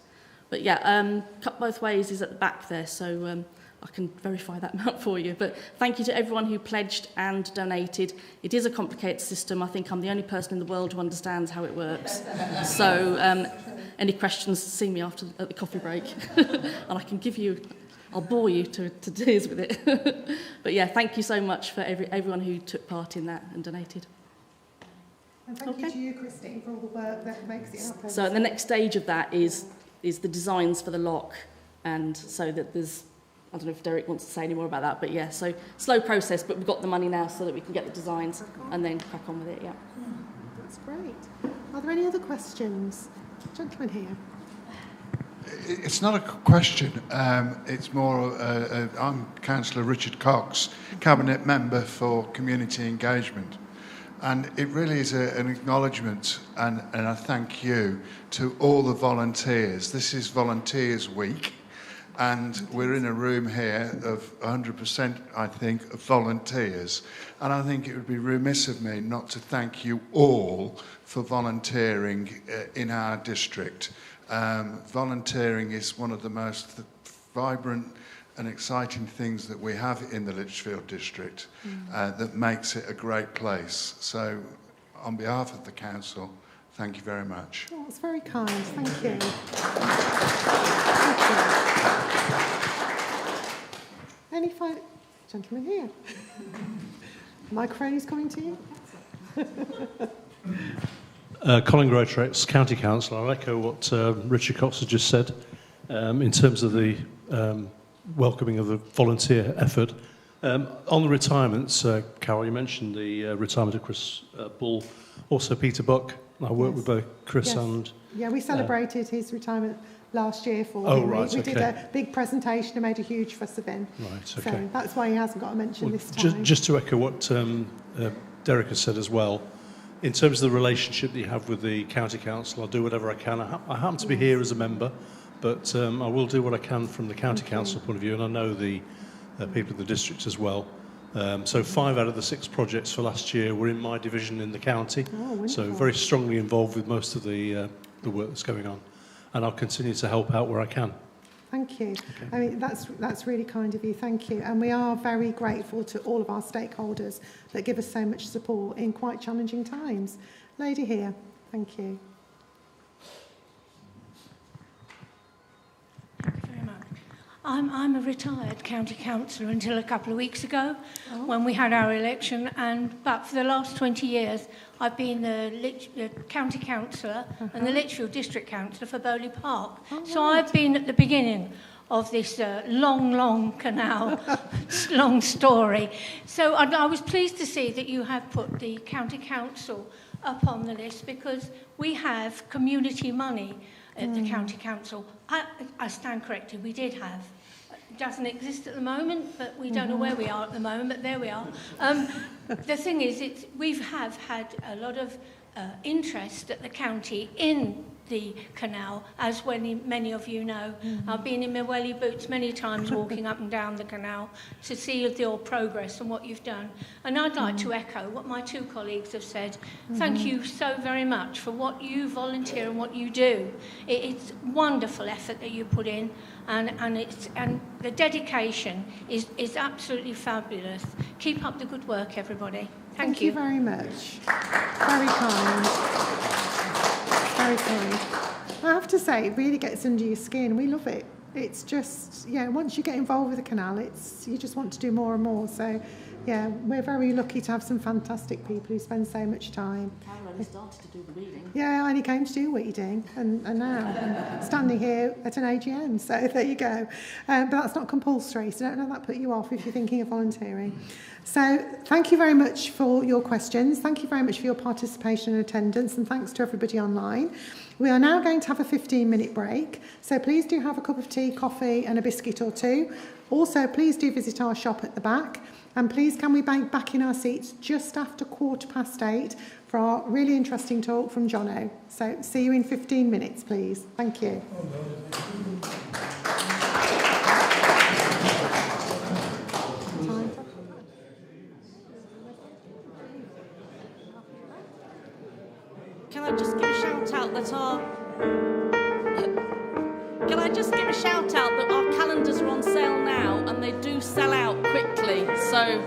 But yeah, Cut Both Ways is at the back there, so I can verify that amount for you. But thank you to everyone who pledged and donated. It is a complicated system. I think I'm the only person in the world who understands how it works. So any questions, see me at the coffee break. And I can give you, I'll bore you to tears with it. But yeah, thank you so much for everyone who took part in that and donated. And thank you to you, Christine, for all the work that makes it happen. So the next stage of that is the designs for the lock, and so that there's, I don't know if Derek wants to say any more about that, but yeah, so slow process, but we've got the money now so that we can get the designs and then crack on with it, yeah. That's great. Are there any other questions? Gentleman here. It's not a question, it's more, I'm Councillor Richard Cox, Cabinet Member for Community Engagement. And it really is an acknowledgement and a thank you to all the volunteers. This is Volunteers Week, and we're in a room here of 100%, I think, of volunteers. And I think it would be remiss of me not to thank you all for volunteering in our district. Volunteering is one of the most vibrant and exciting things that we have in the Lichfield district that makes it a great place. So on behalf of the council, Thank you very much. Oh, that's very kind. Thank you. Thank you. Any final... Gentleman here. Microphone is coming to you. Colin Greatrex, County Council. I'll echo what Richard Cox has just said in terms of the welcoming of the volunteer effort. On the retirements, Carol, you mentioned the retirement of Chris Bull, also Peter Buck. I worked with both Chris and... Yeah, we celebrated his retirement last year for Oh, him. right, We okay. did a big presentation and made a huge fuss of him. Right, okay. So that's why he hasn't got a mention Well, this time. just to echo what Derek has said as well, in terms of the relationship that you have with the County Council, I'll do whatever I can. I happen to be here as a member, but I will do what I can from the County Council point of view, and I know the people of the district as well. So 5 out of the 6 projects for last year were in my division in the county, so very strongly involved with most of the work that's going on, and I'll continue to help out where I can. Thank you. Okay. I mean, that's really kind of you. Thank you. And we are very grateful to all of our stakeholders that give us so much support in quite challenging times. Lady here, thank you. Thank you very much. I'm a retired county councillor until a couple of weeks ago when we had our election, but for the last 20 years I've been the county councillor and the Lichfield district councillor for Bowley Park. So I've been at the beginning of this long canal, long story. So I was pleased to see that you have put the county council up on the list, because we have community money at the county council. I stand corrected, we did have. It doesn't exist at the moment, but we don't know where we are at the moment, but there we are. The thing is, we have had a lot of interest at the county in the canal, as many of you know. I've been in my welly boots many times walking up and down the canal to see your progress and what you've done. And I'd like to echo what my 2 colleagues have said. Thank you so very much for what you volunteer and what you do. It's wonderful effort that you put in, and the dedication is absolutely fabulous. Keep up the good work, everybody. Thank you. Thank you very much. Very kind. Very kind. I have to say, it really gets under your skin. We love it. It's just, once you get involved with the canal, you just want to do more and more. So, we're very lucky to have some fantastic people who spend so much time. Carol only started to do the reading. Yeah, I only came to do what you're doing, and now I'm standing here at an AGM, so there you go. But that's not compulsory, so don't let that put you off if you're thinking of volunteering. So thank you very much for your questions. Thank you very much for your participation and attendance, and thanks to everybody online. We are now going to have a 15-minute break, so please do have a cup of tea, coffee and a biscuit or 2. Also, please do visit our shop at the back, and please can we be back in our seats just after 8:15 for our really interesting talk from Jono. So see you in 15 minutes, please. Thank you. Can I just give a shout out that our calendars are on sale now, and they do sell out quickly, so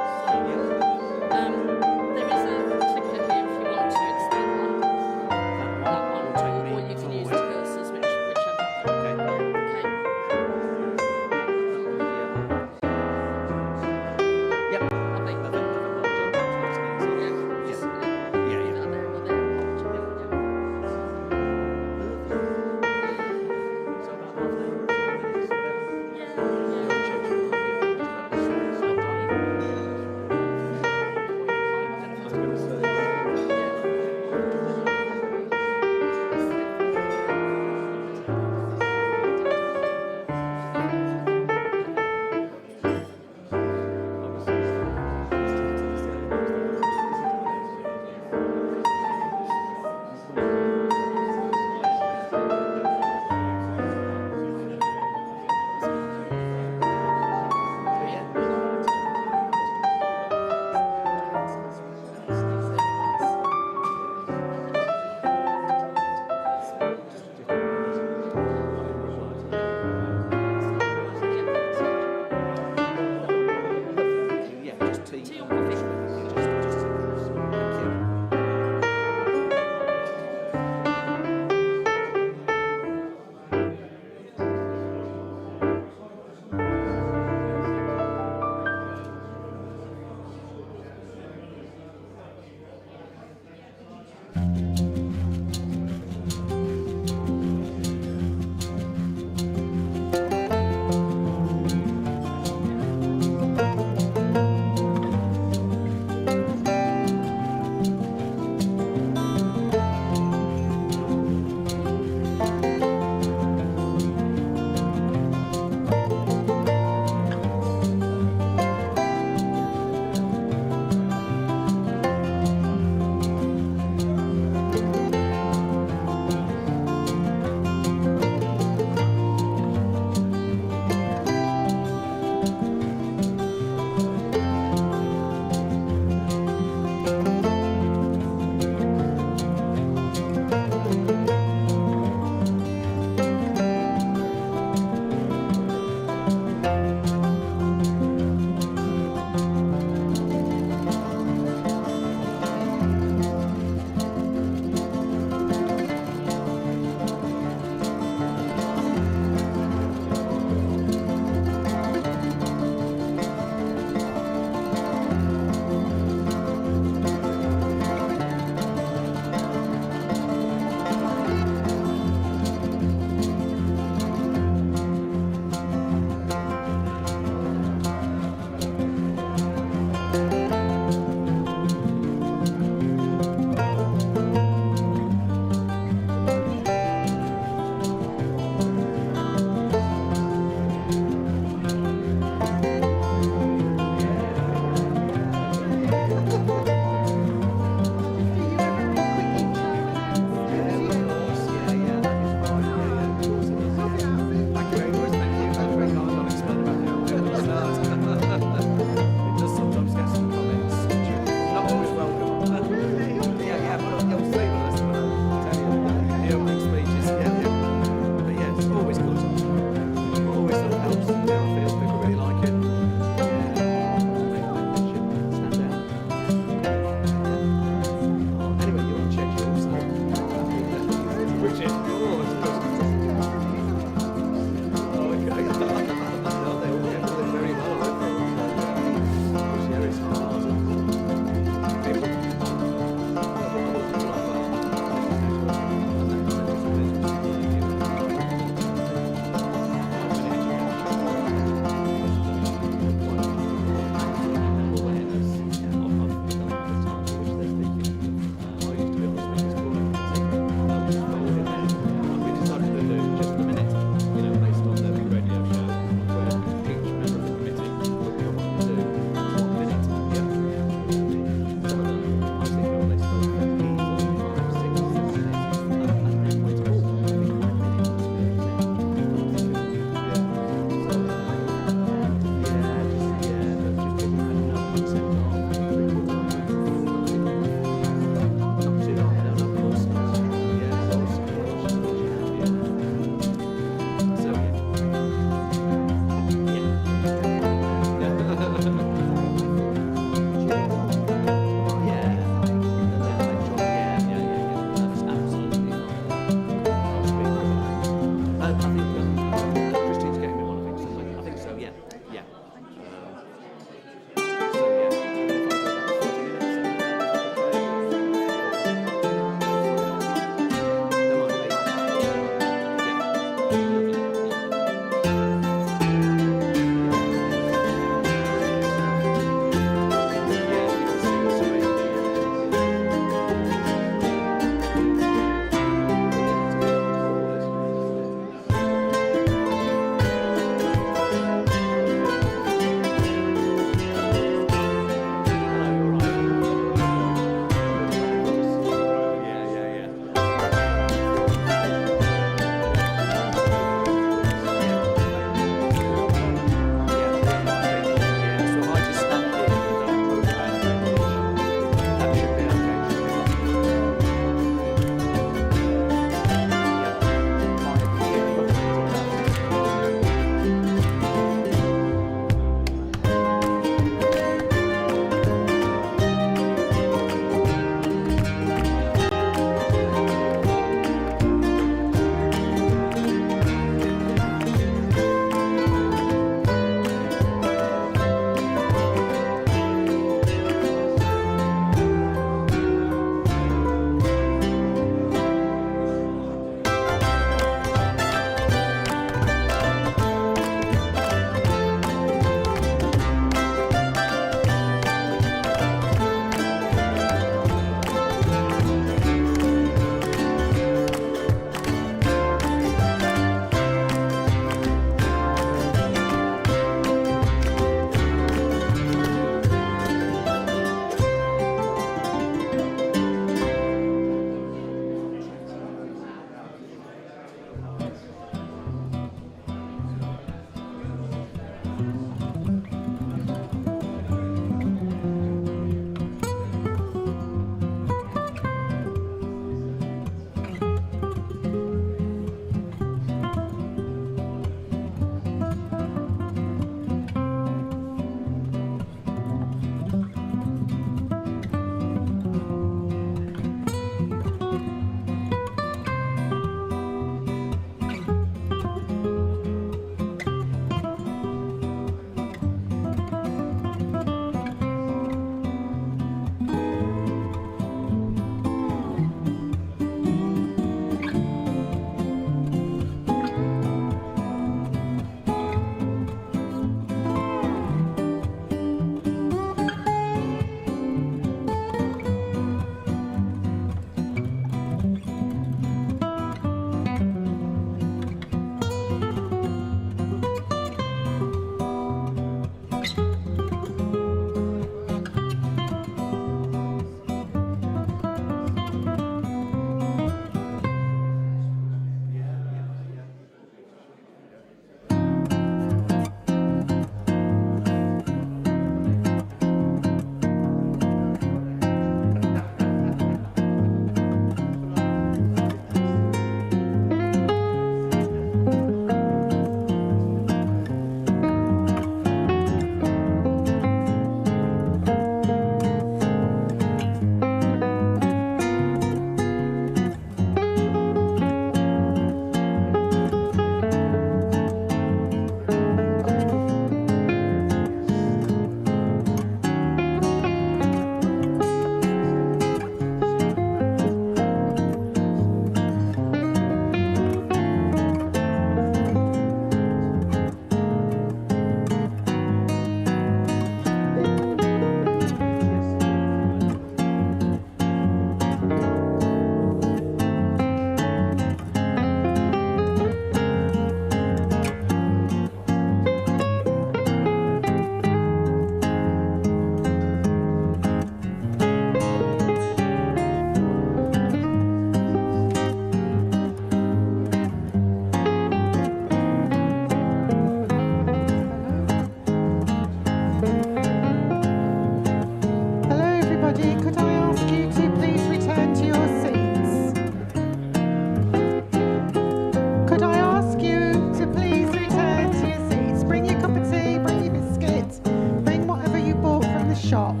shop.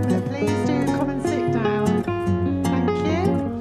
So please do come and sit down. Thank you.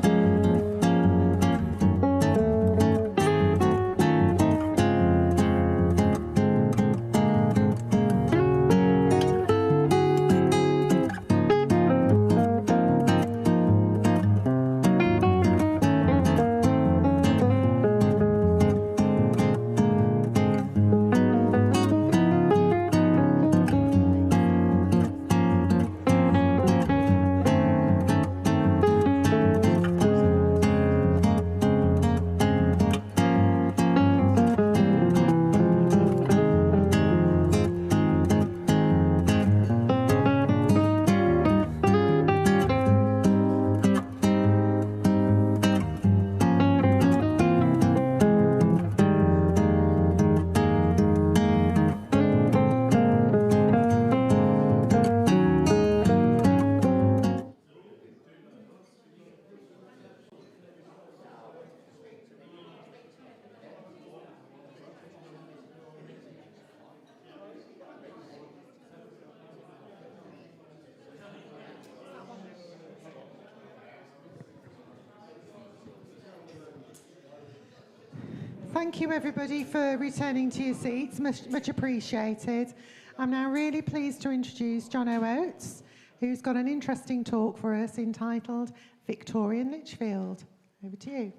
Thank you, everybody, for returning to your seats. Much appreciated. I'm now really pleased to introduce John O'Oates, who's got an interesting talk for us entitled Victorian Lichfield. Over to you.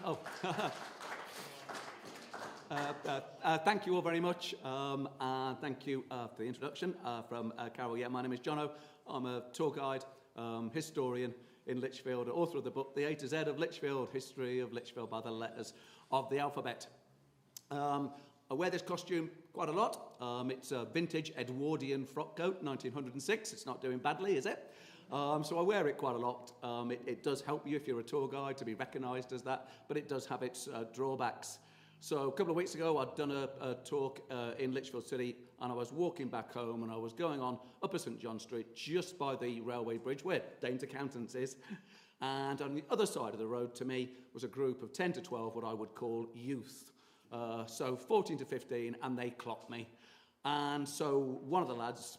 Oh, thank you all very much, and thank you for the introduction from Carol. Yeah, my name is John O. I'm a tour guide, historian in Lichfield, author of the book The A to Z of Lichfield, History of Lichfield by the Letters of the Alphabet. I wear this costume quite a lot. It's a vintage Edwardian frock coat, 1906. It's not doing badly, is it? So I wear it quite a lot. It does help you if you're a tour guide to be recognised as that, but it does have its drawbacks. So a couple of weeks ago, I'd done a talk in Lichfield City, and I was walking back home, and I was going on Upper St John Street, just by the railway bridge where Danes Accountants is. And on the other side of the road to me was a group of 10 to 12, what I would call youth. So 14 to 15, and they clocked me. And so one of the lads,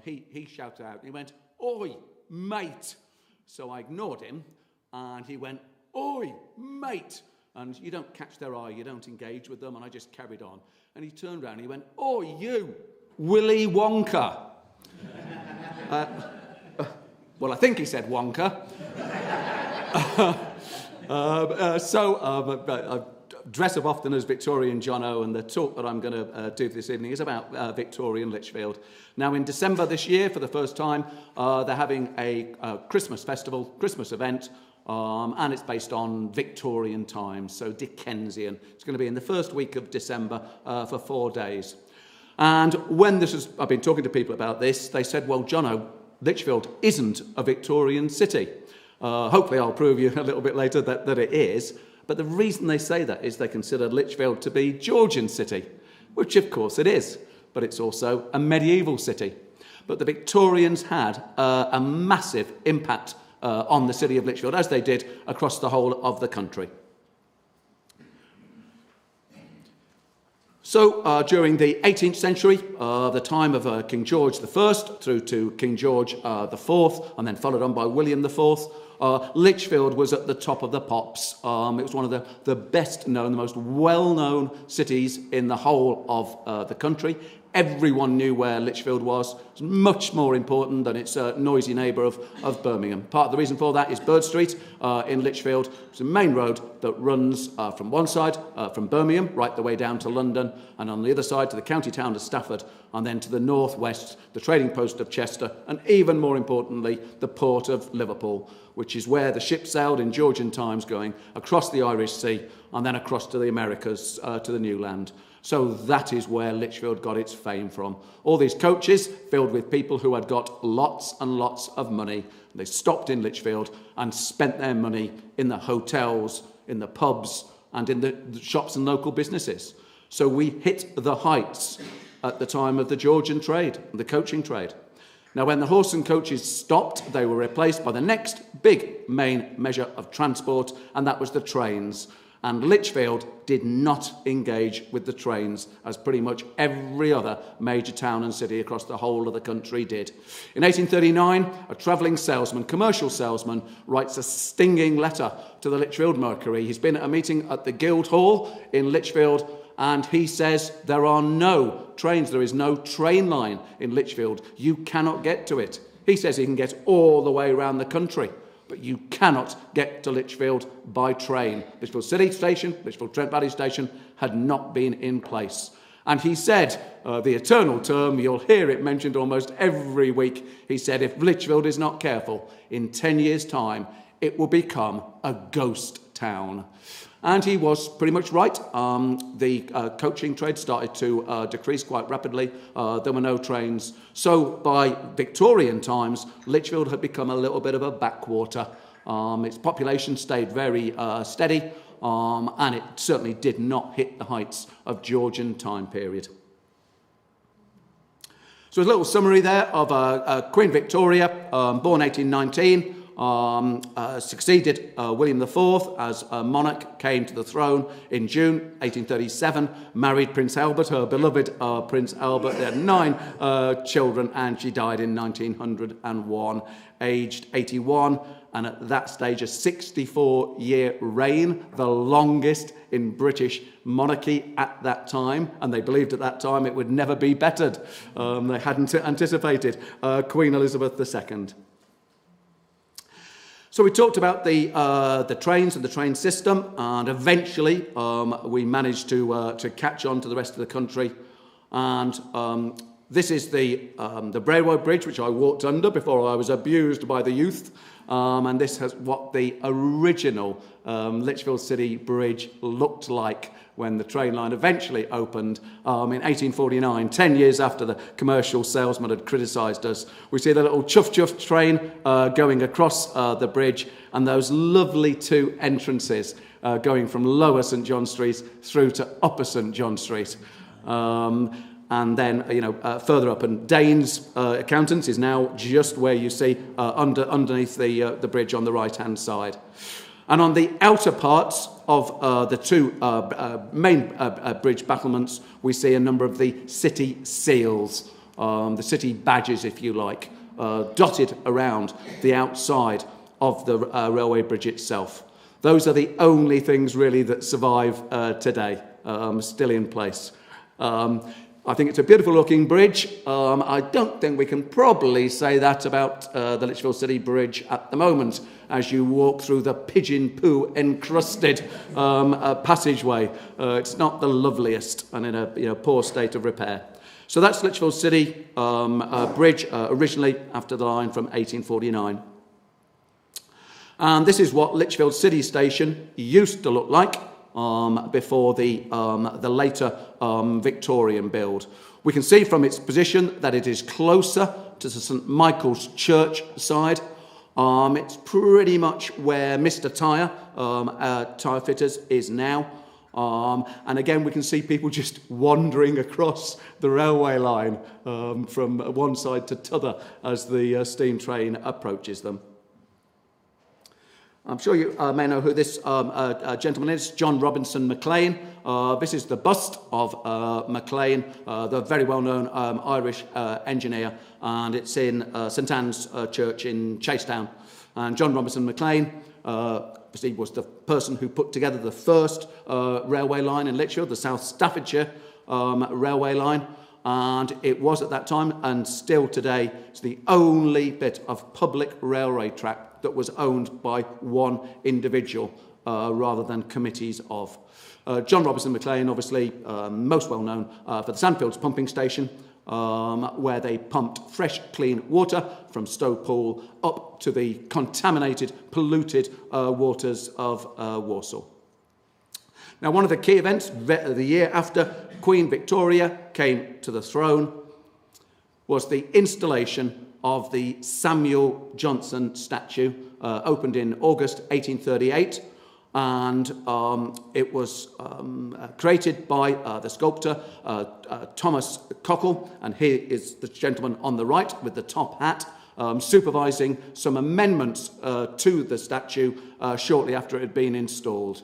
he shouted out, he went, "Oi, mate!" So I ignored him, and he went, "Oi, mate!" And you don't catch their eye, you don't engage with them, and I just carried on. And he turned around and he went, "Oh, you, Willy Wonka." Well, I think he said Wonka. I dress up often as Victorian Jono, and the talk that I'm going to do this evening is about Victorian Lichfield. Now, in December this year, for the first time, they're having a Christmas festival, Christmas event, and it's based on Victorian times, so Dickensian. It's going to be in the first week of December for 4 days. And when I've been talking to people about this, they said, well, Jono, Lichfield isn't a Victorian city. Hopefully I'll prove you a little bit later that it is. But the reason they say that is they consider Lichfield to be Georgian city, which of course it is, but it's also a medieval city. But the Victorians had a massive impact on the city of Lichfield, as they did across the whole of the country. So during the 18th century, the time of King George I through to King George IV, and then followed on by William IV, Lichfield was at the top of the pops. It was one of the best known, the most well-known cities in the whole of the country. Everyone knew where Lichfield was. It's much more important than its noisy neighbour of Birmingham. Part of the reason for that is Bird Street in Lichfield. It's a main road that runs from one side, from Birmingham, right the way down to London, and on the other side to the county town of Stafford, and then to the northwest, the trading post of Chester, and even more importantly, the port of Liverpool, which is where the ship sailed in Georgian times, going across the Irish Sea and then across to the Americas, to the new land. So that is where Lichfield got its fame from. All these coaches filled with people who had got lots and lots of money. They stopped in Lichfield and spent their money in the hotels, in the pubs, and in the shops and local businesses. So we hit the heights at the time of the Georgian trade, the coaching trade. Now, when the horse and coaches stopped, they were replaced by the next big main measure of transport, and that was the trains. and Lichfield did not engage with the trains, as pretty much every other major town and city across the whole of the country did. In 1839, a travelling salesman, commercial salesman, writes a stinging letter to the Lichfield Mercury. He's been at a meeting at the Guildhall in Lichfield, and he says there are no trains, there is no train line in Lichfield. You cannot get to it. He says he can get all the way around the country, but you cannot get to Lichfield by train. Lichfield City Station, Lichfield Trent Valley Station had not been in place. And he said, the eternal term, you'll hear it mentioned almost every week, he said, if Lichfield is not careful, in 10 years' time, it will become a ghost town. And he was pretty much right. The coaching trade started to decrease quite rapidly. There were no trains. So by Victorian times, Lichfield had become a little bit of a backwater. Its population stayed very steady, and it certainly did not hit the heights of Georgian time period. So a little summary there of Queen Victoria, born 1819, succeeded William IV as monarch, came to the throne in June 1837, married Prince Albert, her beloved Prince Albert. They had 9 children, and she died in 1901, aged 81, and at that stage a 64-year reign, the longest in British monarchy at that time, and they believed at that time it would never be bettered. They hadn't anticipated Queen Elizabeth II. So we talked about the trains and the train system, and eventually we managed to catch on to the rest of the country. And this is the railway bridge, which I walked under before I was abused by the youth. And this has what the original Lichfield City Bridge looked like when the train line eventually opened in 1849, 10 years after the commercial salesman had criticised us. We see the little chuff-chuff train going across the bridge, and those lovely 2 entrances going from Lower St John Street through to Upper St John Street. And then, further up, and Dane's Accountants is now just where you see underneath the bridge on the right-hand side. And on the outer parts of the 2 main bridge battlements, we see a number of the city seals, the city badges, if you like, dotted around the outside of the railway bridge itself. Those are the only things really that survive today, still in place. I think it's a beautiful looking bridge. I don't think we can probably say that about the Lichfield City Bridge at the moment as you walk through the pigeon poo encrusted passageway. It's not the loveliest and in a poor state of repair. So that's Lichfield City Bridge, originally after the line from 1849. And this is what Lichfield City Station used to look like before the later Victorian build. We can see from its position that it is closer to the St Michael's Church side. It's pretty much where Mr Tyre, tyre fitters, is now. And again, we can see people just wandering across the railway line from one side to t'other as the steam train approaches them. I'm sure you may know who this gentleman is, John Robinson Maclean. This is the bust of Maclean, the very well-known Irish engineer, and it's in St Anne's Church in Chasetown. And John Robinson Maclean he was the person who put together the first railway line in Lichfield, the South Staffordshire railway line. And it was at that time, and still today, it's the only bit of public railway track that was owned by one individual rather than committees of. John Robinson Maclean, obviously most well known for the Sandfields pumping station, where they pumped fresh, clean water from Stowe Pool up to the contaminated, polluted waters of Warsaw. Now, one of the key events the year after Queen Victoria came to the throne was the installation of the Samuel Johnson statue, opened in August 1838, and it was created by the sculptor Thomas Cockle, and here is the gentleman on the right with the top hat, supervising some amendments to the statue shortly after it had been installed.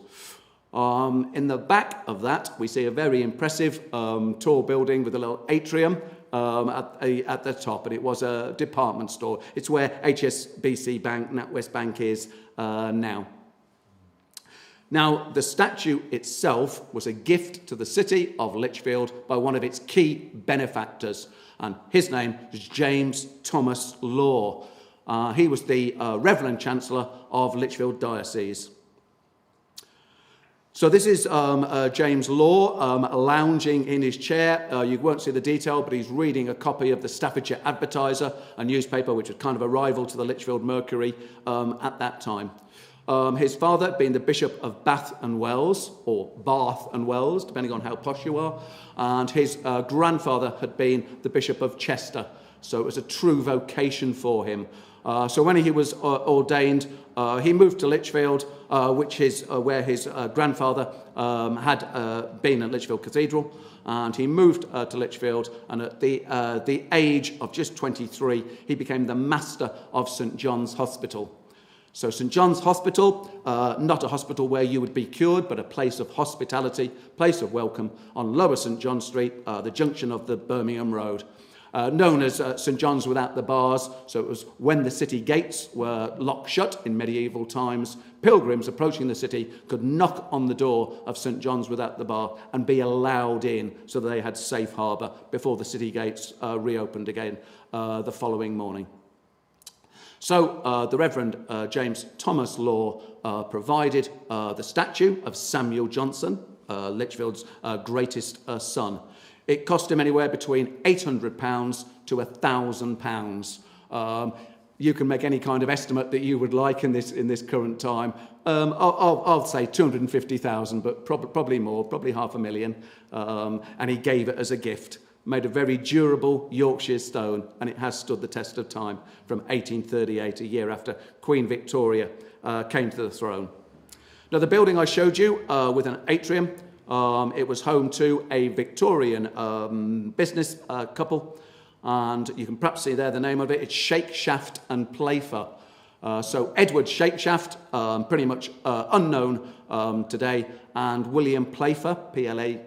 In the back of that, we see a very impressive tall building with a little atrium at the top, and it was a department store. It's where HSBC Bank, NatWest Bank is now. Now, the statue itself was a gift to the city of Lichfield by one of its key benefactors, and his name is James Thomas Law. He was the Reverend Chancellor of Lichfield Diocese. So this is James Law lounging in his chair. You won't see the detail, but he's reading a copy of the Staffordshire Advertiser, a newspaper which was kind of a rival to the Lichfield Mercury at that time. His father being the Bishop of Bath and Wells, or Bath and Wells, depending on how posh you are, and his grandfather had been the Bishop of Chester. So it was a true vocation for him. So when he was ordained, he moved to Lichfield, where his grandfather had been at Lichfield Cathedral, and he moved to Lichfield, and at the age of just 23, he became the master of St John's Hospital. So St John's Hospital, not a hospital where you would be cured, but a place of hospitality, place of welcome on Lower St John Street, the junction of the Birmingham Road. Known as St John's without the bars, so it was when the city gates were locked shut in medieval times, pilgrims approaching the city could knock on the door of St John's without the bar and be allowed in, so they had safe harbour before the city gates reopened again the following morning. So the Reverend James Thomas Law provided the statue of Samuel Johnson, Lichfield's greatest son. It cost him anywhere between £800 to £1,000. You can make any kind of estimate that you would like in this current time. I'll say 250,000, but probably more, probably £500,000. And he gave it as a gift. Made a very durable Yorkshire stone, and it has stood the test of time from 1838, a year after Queen Victoria came to the throne. Now, the building I showed you with an atrium, it was home to a Victorian business couple, and you can perhaps see there the name of it. It's Shakeshaft and Playfer. So Edward Shakeshaft, pretty much unknown today, and William Playfer, Playfer.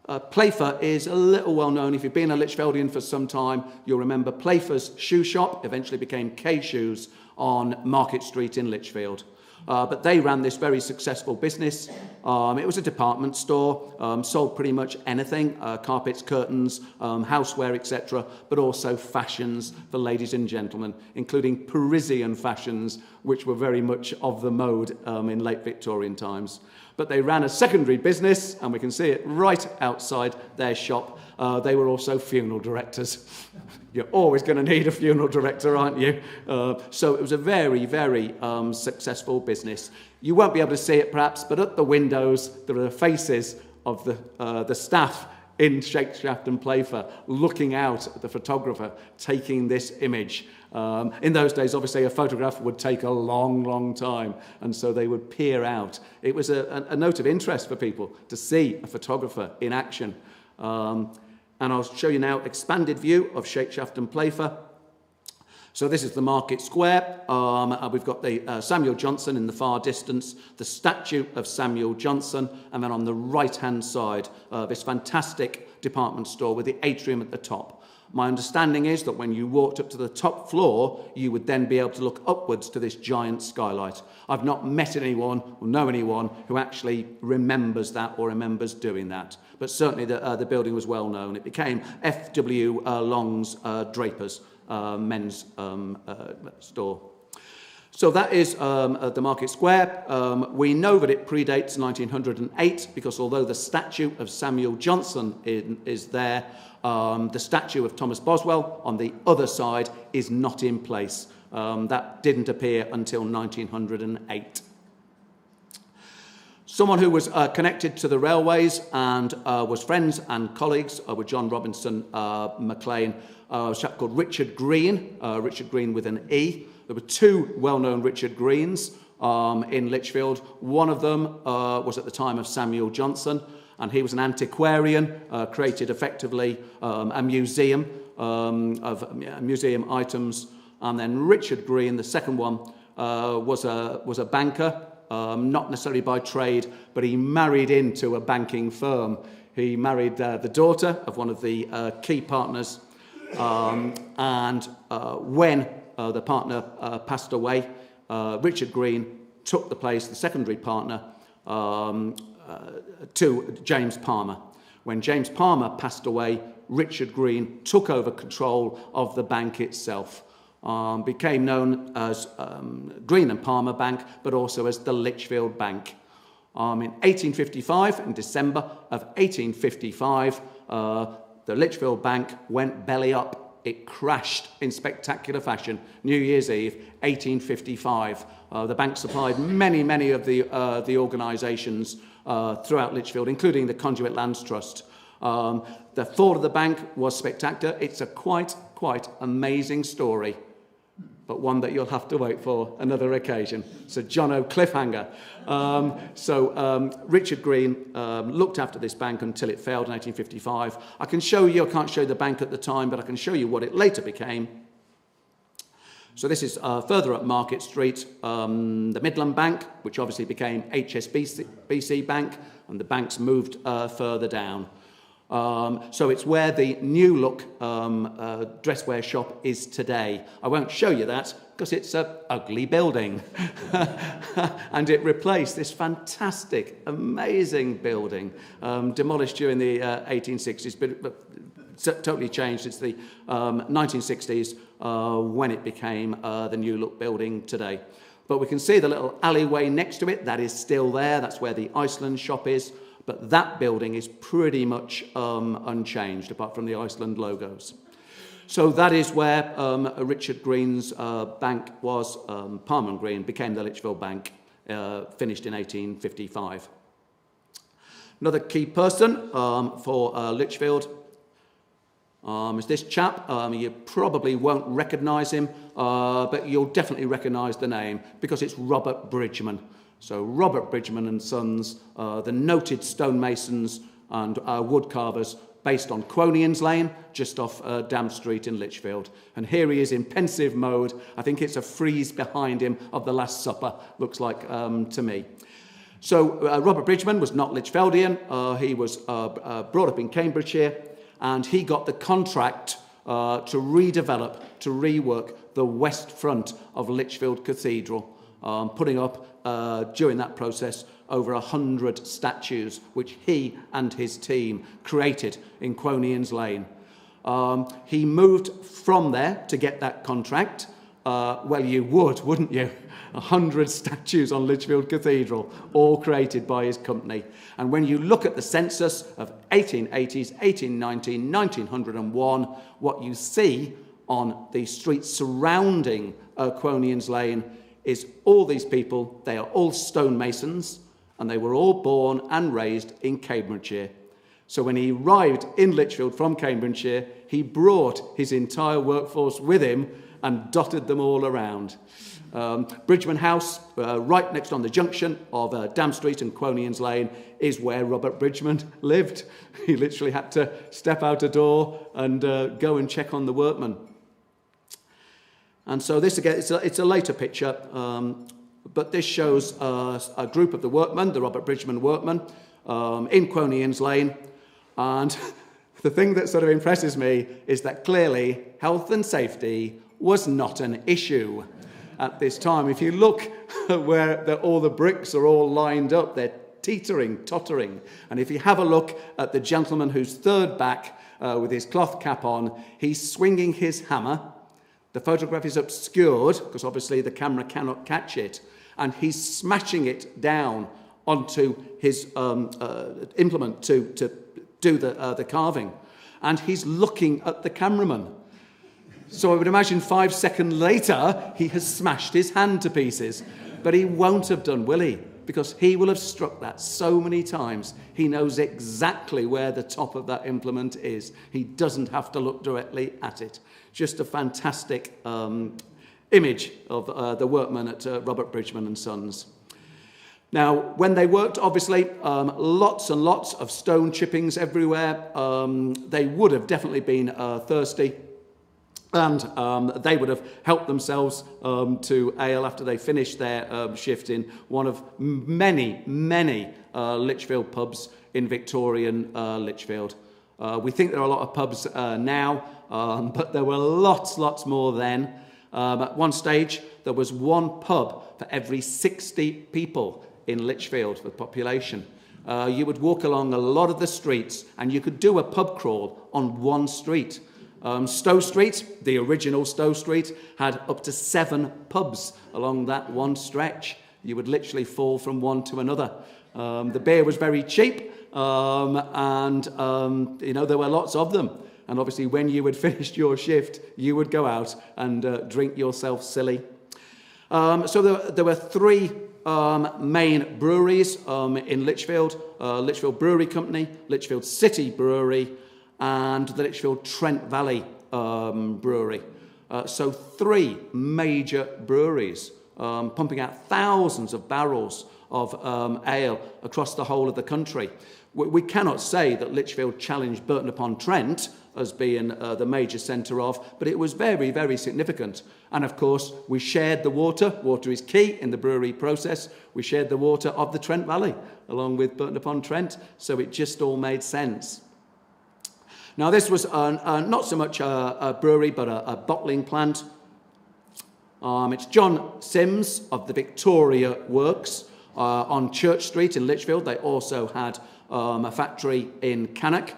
Playfer is a little well known. If you've been a Lichfieldian for some time, you'll remember Playfer's shoe shop eventually became K Shoes on Market Street in Lichfield. But they ran this very successful business. It was a department store, sold pretty much anything, carpets, curtains, houseware, etc., but also fashions for ladies and gentlemen, including Parisian fashions, which were very much of the mode in late Victorian times. But they ran a secondary business, and we can see it right outside their shop. They were also funeral directors. You're always going to need a funeral director, aren't you? So it was a very, very successful business. You won't be able to see it perhaps, but at the windows there are the faces of the staff in Shakeshaft and Playfer looking out at the photographer taking this image. In those days, obviously, a photograph would take a long, long time, and so they would peer out. It was a note of interest for people to see a photographer in action. And I'll show you now expanded view of Shakeshaft and Playfer. So this is the Market Square. We've got the Samuel Johnson in the far distance, the statue of Samuel Johnson, and then on the right-hand side, this fantastic department store with the atrium at the top. My understanding is that when you walked up to the top floor, you would then be able to look upwards to this giant skylight. I've not met anyone or know anyone who actually remembers that or remembers doing that. But certainly the building was well known. It became F.W. Long's Drapers men's store. So that is the Market Square. We know that it predates 1908 because although the statue of Samuel Johnson is there, the statue of Thomas Boswell on the other side is not in place. That didn't appear until 1908. Someone who was connected to the railways and was friends and colleagues with John Robinson Maclean, a chap called Richard Green with an E. There were two well-known Richard Greens in Lichfield. One of them was at the time of Samuel Johnson, and he was an antiquarian, created effectively a museum of museum items. And then Richard Green, the second one, was a banker not necessarily by trade, but he married into a banking firm. He married the daughter of one of the key partners, and when the partner passed away, Richard Green took the place, the secondary partner, to James Palmer. When James Palmer passed away, Richard Green took over control of the bank itself. Became known as Green and Palmer Bank, but also as the Lichfield Bank. In 1855, in December of 1855, the Lichfield Bank went belly up. It crashed in spectacular fashion. New Year's Eve, 1855. The bank supplied many of the organisations throughout Lichfield, including the Conduit Lands Trust. The fall of the bank was spectacular. It's a quite amazing story, but one that you'll have to wait for another occasion. So John O. cliffhanger. Richard Green looked after this bank until it failed in 1855. I can show you, I can't show you the bank at the time, but I can show you what it later became. So this is further up Market Street, the Midland Bank, which obviously became HSBC Bank, and the banks moved further down. So it's where the new look dresswear shop is today. I won't show you that because it's an ugly building. And it replaced this fantastic, amazing building, demolished during the 1860s, but totally changed since the 1960s when it became the new look building today. But we can see the little alleyway next to it, that is still there. That's where the Iceland shop is. But that building is pretty much unchanged, apart from the Iceland logos. So that is where Richard Green's bank was. Palmer and Green became the Lichfield Bank, finished in 1855. Another key person for Lichfield is this chap. You probably won't recognise him, but you'll definitely recognise the name because it's Robert Bridgman. So Robert Bridgman and Sons, the noted stonemasons and wood carvers based on Quonian's Lane, just off Dam Street in Lichfield. And here he is in pensive mode. I think it's a frieze behind him of the Last Supper, looks like to me. So Robert Bridgman was not Lichfieldian. He was brought up in Cambridgeshire, and he got the contract to redevelop, to rework the west front of Lichfield Cathedral, putting up during that process over 100 statues which he and his team created in Quonian's Lane. He moved from there to get that contract. Well, you would, wouldn't you? 100 statues on Lichfield Cathedral, all created by his company. And when you look at the census of 1880s, 1819, 1901, what you see on the streets surrounding Quonian's Lane is all these people. They are all stonemasons, and they were all born and raised in Cambridgeshire. So when he arrived in Lichfield from Cambridgeshire, he brought his entire workforce with him and dotted them all around. Bridgman House, right next on the junction of Dam Street and Quonian's Lane, is where Robert Bridgman lived. He literally had to step out a door and go and check on the workmen. And so this, again, it's a later picture, but this shows a group of the workmen, the Robert Bridgman workmen, in Quonian's Lane. And the thing that sort of impresses me is that clearly health and safety was not an issue at this time. If you look where all the bricks are all lined up, they're teetering, tottering. And if you have a look at the gentleman who's third back with his cloth cap on, he's swinging his hammer. The photograph is obscured because obviously the camera cannot catch it, and he's smashing it down onto his implement to do the carving, and he's looking at the cameraman. So I would imagine 5 seconds later he has smashed his hand to pieces, but he won't have done, will he? Because he will have struck that so many times. He knows exactly where the top of that implement is. He doesn't have to look directly at it. Just a fantastic image of the workmen at Robert Bridgman and Sons. Now, when they worked, obviously, lots and lots of stone chippings everywhere. They would have definitely been thirsty. And they would have helped themselves to ale after they finished their shift in one of many, many Lichfield pubs in Victorian Lichfield. We think there are a lot of pubs now, but there were lots more then. At one stage, there was one pub for every 60 people in Lichfield, the population. You would walk along a lot of the streets and you could do a pub crawl on one street. Stowe Street, the original Stowe Street, had up to 7 pubs along that one stretch. You would literally fall from one to another. The beer was very cheap, and there were lots of them. And obviously, when you had finished your shift, you would go out and drink yourself silly. So there were 3 main breweries in Lichfield: Lichfield Brewery Company, Lichfield City Brewery, and the Lichfield Trent Valley Brewery. So 3 major breweries pumping out thousands of barrels of ale across the whole of the country. We cannot say that Lichfield challenged Burton-upon-Trent as being the major centre of, but it was very, very significant. And of course, we shared the water. Water is key in the brewery process. We shared the water of the Trent Valley along with Burton-upon-Trent, so it just all made sense. Now, this was not so much a brewery, but a bottling plant. It's John Sims of the Victoria Works on Church Street in Lichfield. They also had a factory in Cannock,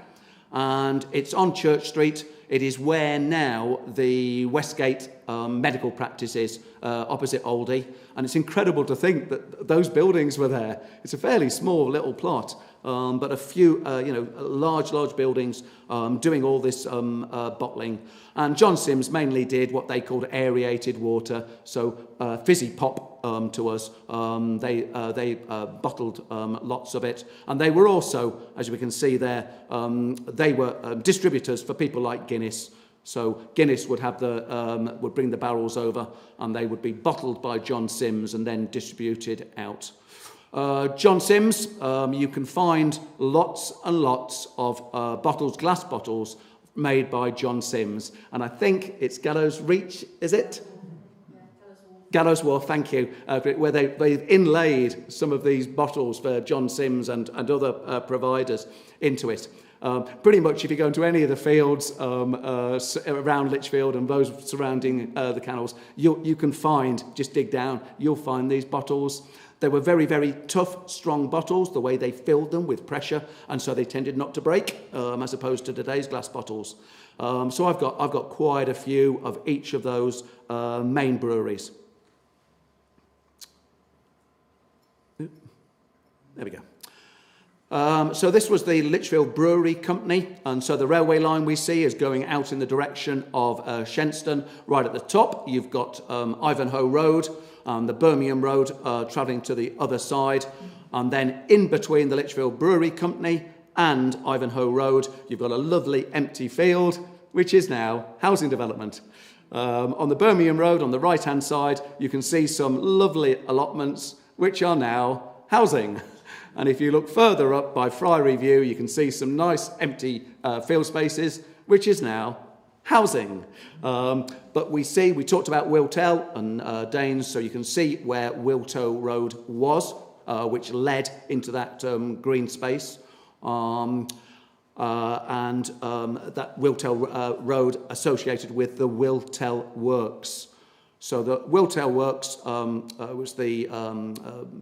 and it's on Church Street. It is where now the Westgate medical practice is, opposite Oldie, and it's incredible to think that those buildings were there. It's a fairly small little plot, but a few, large buildings doing all this bottling. And John Sims mainly did what they called aerated water, so fizzy pop to us. They bottled lots of it, and they were also, as we can see there, they were distributors for people like Guinness. So Guinness would have would bring the barrels over, and they would be bottled by John Sims and then distributed out. John Sims, you can find lots and lots of bottles, glass bottles, made by John Sims. And I think it's Gallows Reach, is it? Yeah, Gallows Wharf, thank you, where they've inlaid some of these bottles for John Sims and other providers into it. Pretty much if you go into any of the fields around Lichfield and those surrounding the canals, you can find, just dig down, you'll find these bottles. They were very, very tough, strong bottles, the way they filled them with pressure, and so they tended not to break, as opposed to today's glass bottles. So I've got quite a few of each of those main breweries. There we go. So this was the Lichfield Brewery Company, and so the railway line we see is going out in the direction of Shenstone. Right at the top, you've got Ivanhoe Road, the Birmingham Road travelling to the other side, and then in between the Lichfield Brewery Company and Ivanhoe Road, you've got a lovely empty field, which is now housing development. On the Birmingham Road, on the right-hand side, you can see some lovely allotments, which are now housing. And if you look further up by Friary View, you can see some nice empty field spaces, which is now housing. But we talked about Wiltell and Danes, so you can see where Wiltow Road was, which led into that green space. And that Wiltell Road associated with the Wiltell Works. So the Wiltell Works was the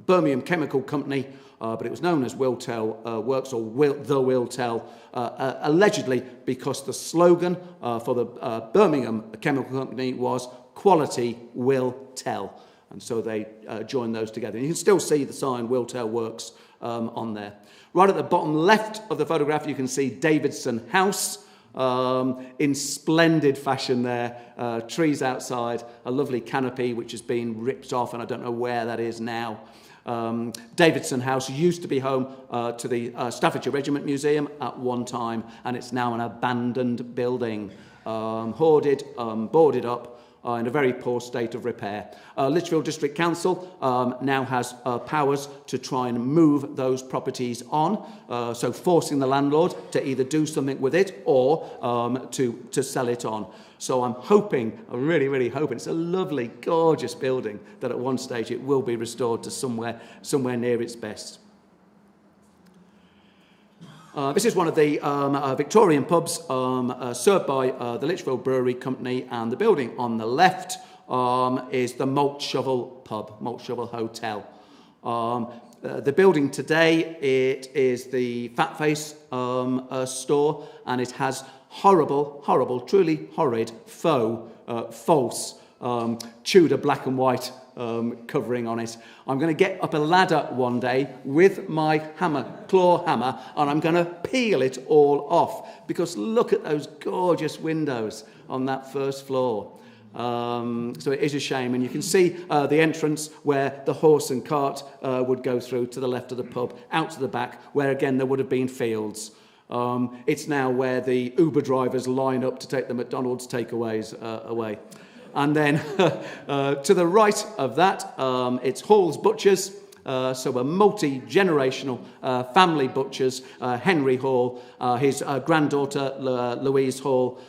Birmingham Chemical Company, but it was known as Wiltell Works, or the Wiltell, allegedly because the slogan for the Birmingham Chemical Company was "Quality will tell," and so they joined those together. And you can still see the sign Wiltell Works on there. Right at the bottom left of the photograph, you can see Davidson House. In splendid fashion there, trees outside, a lovely canopy which has been ripped off, and I don't know where that is now. Davidson House used to be home to the Staffordshire Regiment Museum at one time, and it's now an abandoned building, hoarded, boarded up, in a very poor state of repair. Lichfield District Council now has powers to try and move those properties on, so forcing the landlord to either do something with it or to sell it on. So I'm really, really hoping, it's a lovely, gorgeous building, that at one stage it will be restored to somewhere near its best. This is one of the Victorian pubs served by the Lichfield Brewery Company, and the building on the left is the Malt Shovel pub, Malt Shovel Hotel. The building today, it is the Fat Face store, and it has horrible, truly horrid, faux, false Tudor black and white covering on it. I'm going to get up a ladder one day with my claw hammer, and I'm going to peel it all off, because look at those gorgeous windows on that first floor. So it is a shame, and you can see the entrance where the horse and cart would go through to the left of the pub, out to the back, where again there would have been fields. It's now where the Uber drivers line up to take the McDonald's takeaways away. And then to the right of that, it's Hall's Butchers, so a multi-generational family butchers. Henry Hall, his granddaughter Louise Hall,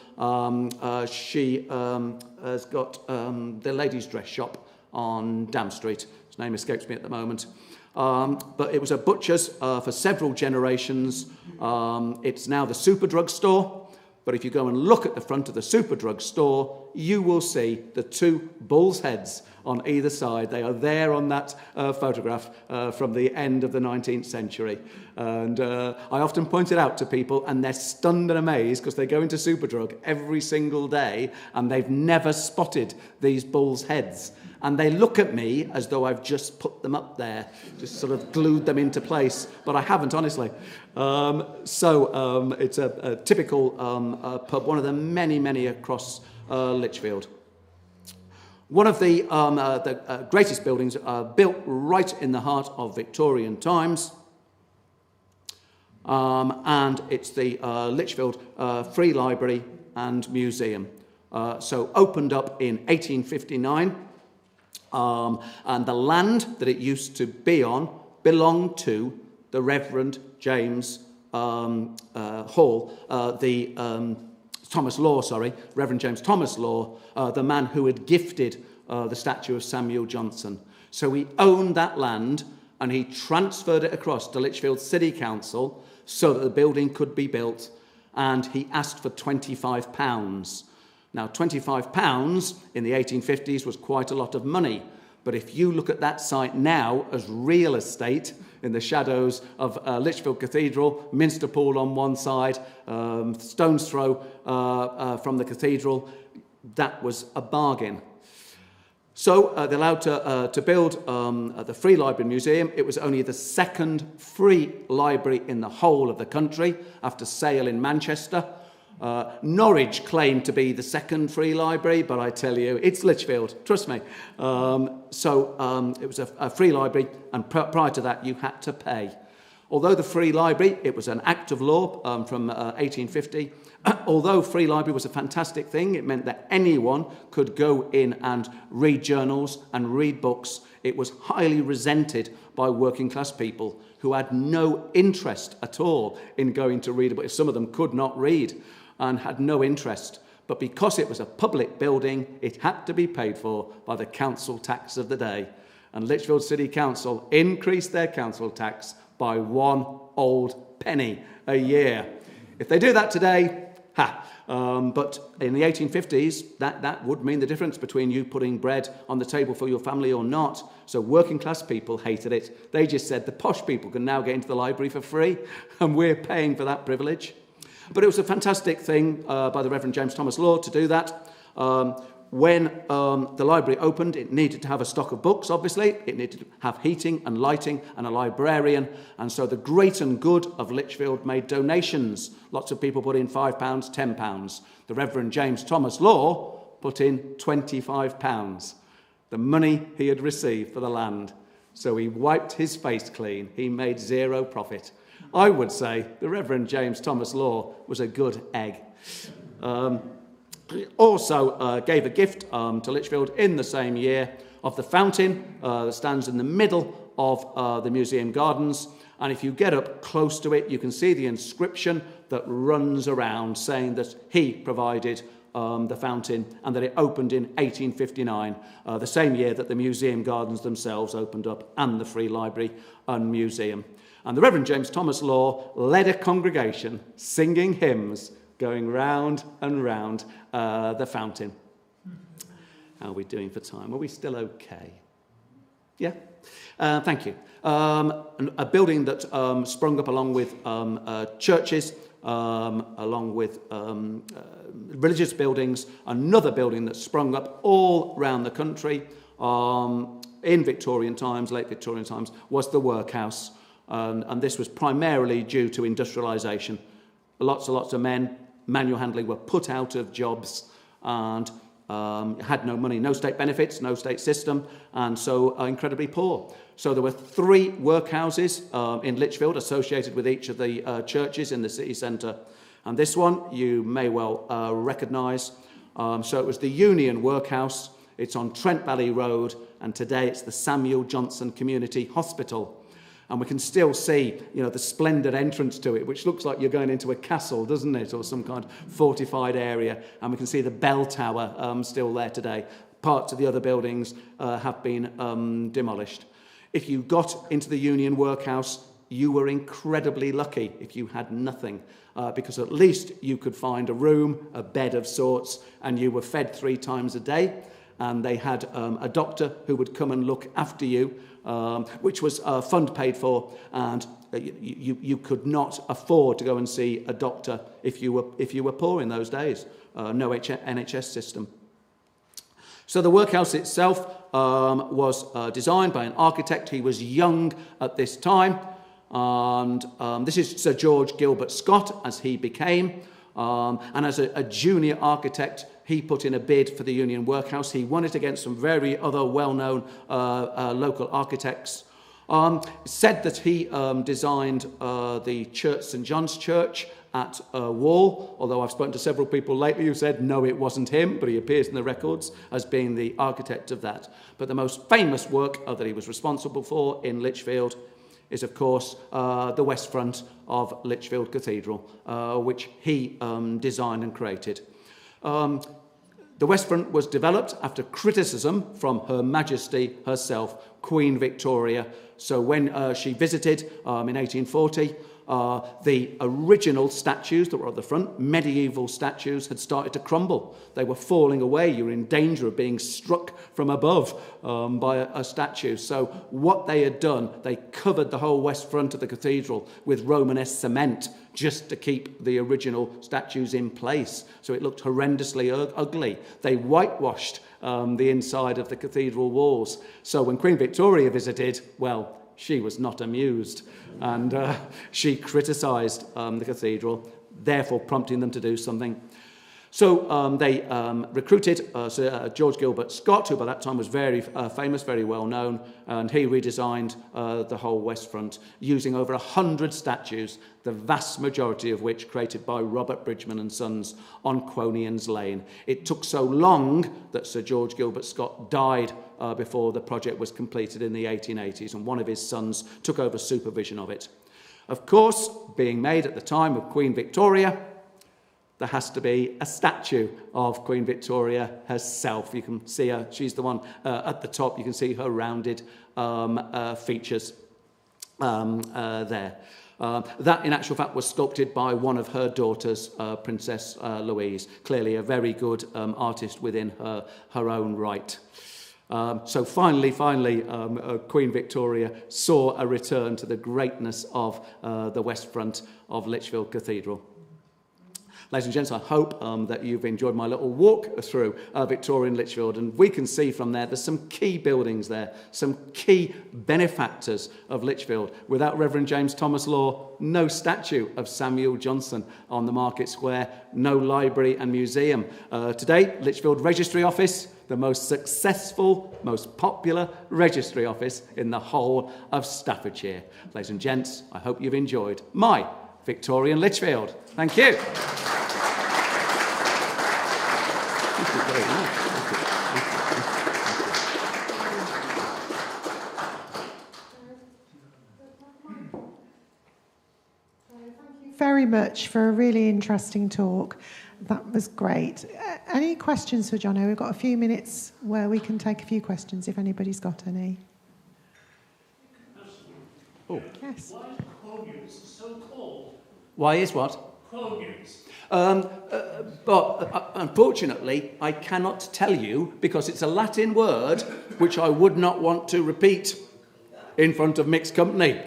she has got the ladies' dress shop on Dam Street. His name escapes me at the moment. But it was a butcher's for several generations. It's now the Superdrug store. But if you go and look at the front of the Superdrug store, you will see the two bull's heads on either side. They are there on that photograph from the end of the 19th century. And I often point it out to people, and they're stunned and amazed, because they go into Superdrug every single day and they've never spotted these bull's heads. And they look at me as though I've just put them up there, just sort of glued them into place. But I haven't, honestly. It's a typical pub, one of the many across Lichfield. One of the greatest buildings built right in the heart of Victorian times. And it's the Lichfield Free Library and Museum. So opened up in 1859. And the land that it used to be on belonged to the Reverend James Hall, Reverend James Thomas Law, the man who had gifted the statue of Samuel Johnson. So he owned that land, and he transferred it across to Lichfield City Council so that the building could be built, and he asked for £25. Now, £25 in the 1850s was quite a lot of money, but if you look at that site now as real estate, in the shadows of Lichfield Cathedral, Minster Pool on one side, stone's throw from the cathedral, that was a bargain. So they're allowed to build the Free Library Museum. It was only the second free library in the whole of the country, after Sale in Manchester. Norwich claimed to be the second free library, but I tell you, it's Lichfield, trust me. It was a free library, and prior to that, you had to pay. Although the free library, it was an act of law from 1850. Although free library was a fantastic thing, it meant that anyone could go in and read journals and read books. It was highly resented by working class people who had no interest at all in going to read a book. Some of them could not read and had no interest. But because it was a public building, it had to be paid for by the council tax of the day. And Lichfield City Council increased their council tax by 1 old penny a year. If they do that today, but in the 1850s, that would mean the difference between you putting bread on the table for your family or not. So working class people hated it. They just said the posh people can now get into the library for free, and we're paying for that privilege. But it was a fantastic thing by the Reverend James Thomas Law to do that. When the library opened, it needed to have a stock of books, obviously. It needed to have heating and lighting and a librarian. And so the great and good of Lichfield made donations. Lots of people put in £5, £10. The Reverend James Thomas Law put in £25, the money he had received for the land. So he wiped his face clean. He made zero profit. I would say the Reverend James Thomas Law was a good egg. Also gave a gift to Lichfield in the same year of the fountain that stands in the middle of the museum gardens. And if you get up close to it, you can see the inscription that runs around saying that he provided the fountain and that it opened in 1859, the same year that the museum gardens themselves opened up and the Free Library and Museum. And the Reverend James Thomas Law led a congregation singing hymns going round and round the fountain. How are we doing for time? Are we still okay? Yeah? Thank you. A building that sprung up along with churches, along with religious buildings, another building that sprung up all around the country in Victorian times, late Victorian times, was the workhouse. And this was primarily due to industrialisation. Lots and lots of men, manual handling, were put out of jobs and had no money, no state benefits, no state system, and so incredibly poor. So there were 3 workhouses in Lichfield associated with each of the churches in the city centre. And this one you may well recognise. So it was the Union Workhouse. It's on Trent Valley Road, and today it's the Samuel Johnson Community Hospital. And we can still see, the splendid entrance to it, which looks like you're going into a castle, doesn't it, or some kind of fortified area. And we can see the bell tower still there today. Parts of the other buildings have been demolished. If you got into the Union Workhouse, you were incredibly lucky if you had nothing, because at least you could find a room, a bed of sorts, and you were fed 3 times a day. And they had a doctor who would come and look after you, which was fund paid for, and you could not afford to go and see a doctor if you were poor in those days. No NHS system. So the workhouse itself was designed by an architect. He was young at this time, and this is Sir George Gilbert Scott as he became. And as a junior architect, he put in a bid for the Union Workhouse. He won it against some very other well-known local architects. Said that he designed the church, St John's Church at Wall, although I've spoken to several people lately who said, no, it wasn't him, but he appears in the records as being the architect of that. But the most famous work that he was responsible for in Lichfield is, of course, the west front of Lichfield Cathedral, which he designed and created. The west front was developed after criticism from Her Majesty herself, Queen Victoria. So when she visited in 1840, the original statues that were at the front, medieval statues, had started to crumble. They were falling away. You were in danger of being struck from above by a statue. So what they had done, they covered the whole west front of the cathedral with Romanesque cement just to keep the original statues in place. So it looked horrendously ugly. They whitewashed the inside of the cathedral walls. So when Queen Victoria visited, well, she was not amused, and she criticised the cathedral, therefore prompting them to do something. So they recruited Sir George Gilbert Scott, who by that time was very famous, very well known, and he redesigned the whole west front using over 100 statues, the vast majority of which created by Robert Bridgman and Sons on Quonian's Lane. It took so long that Sir George Gilbert Scott died before the project was completed in the 1880s, and one of his sons took over supervision of it. Of course, being made at the time of Queen Victoria, there has to be a statue of Queen Victoria herself. You can see her, she's the one at the top. You can see her rounded features there. That, in actual fact, was sculpted by one of her daughters, Princess Louise, clearly a very good artist within her own right. So finally, Queen Victoria saw a return to the greatness of the west front of Lichfield Cathedral. Ladies and gents, I hope that you've enjoyed my little walk through Victorian Lichfield, and we can see from there's some key buildings there, some key benefactors of Lichfield. Without Reverend James Thomas Law, no statue of Samuel Johnson on the Market Square, no library and museum. Today, Lichfield Registry Office, the most successful, most popular registry office in the whole of Staffordshire. Ladies and gents, I hope you've enjoyed my Victorian Lichfield. Thank you. you very much. Very much for a really interesting talk. That was great. Any questions for Jono? We've got a few minutes where we can take a few questions if anybody's got any. Oh. Yes. Why is Quonius so called? Why is what? Quonius. But unfortunately, I cannot tell you because it's a Latin word which I would not want to repeat in front of mixed company.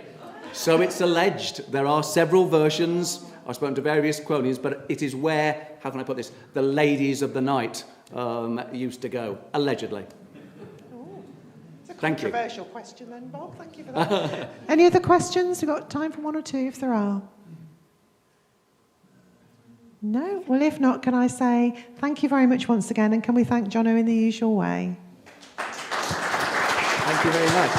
So it's alleged. There are several versions. I've spoken to various Quonians, but it is where, how can I put this, the ladies of the night used to go, allegedly. It's a Thank you. controversial question then, Bob. Thank you for that. Any other questions? We've got time for one or two if there are. No? Well, if not, can I say thank you very much once again, and can we thank Jono in the usual way? Thank you very much.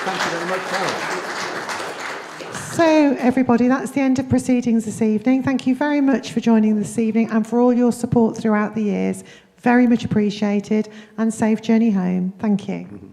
Thank you very much, Carol. So, everybody, that's the end of proceedings this evening. Thank you very much for joining this evening and for all your support throughout the years. Very much appreciated, and safe journey home. Thank you.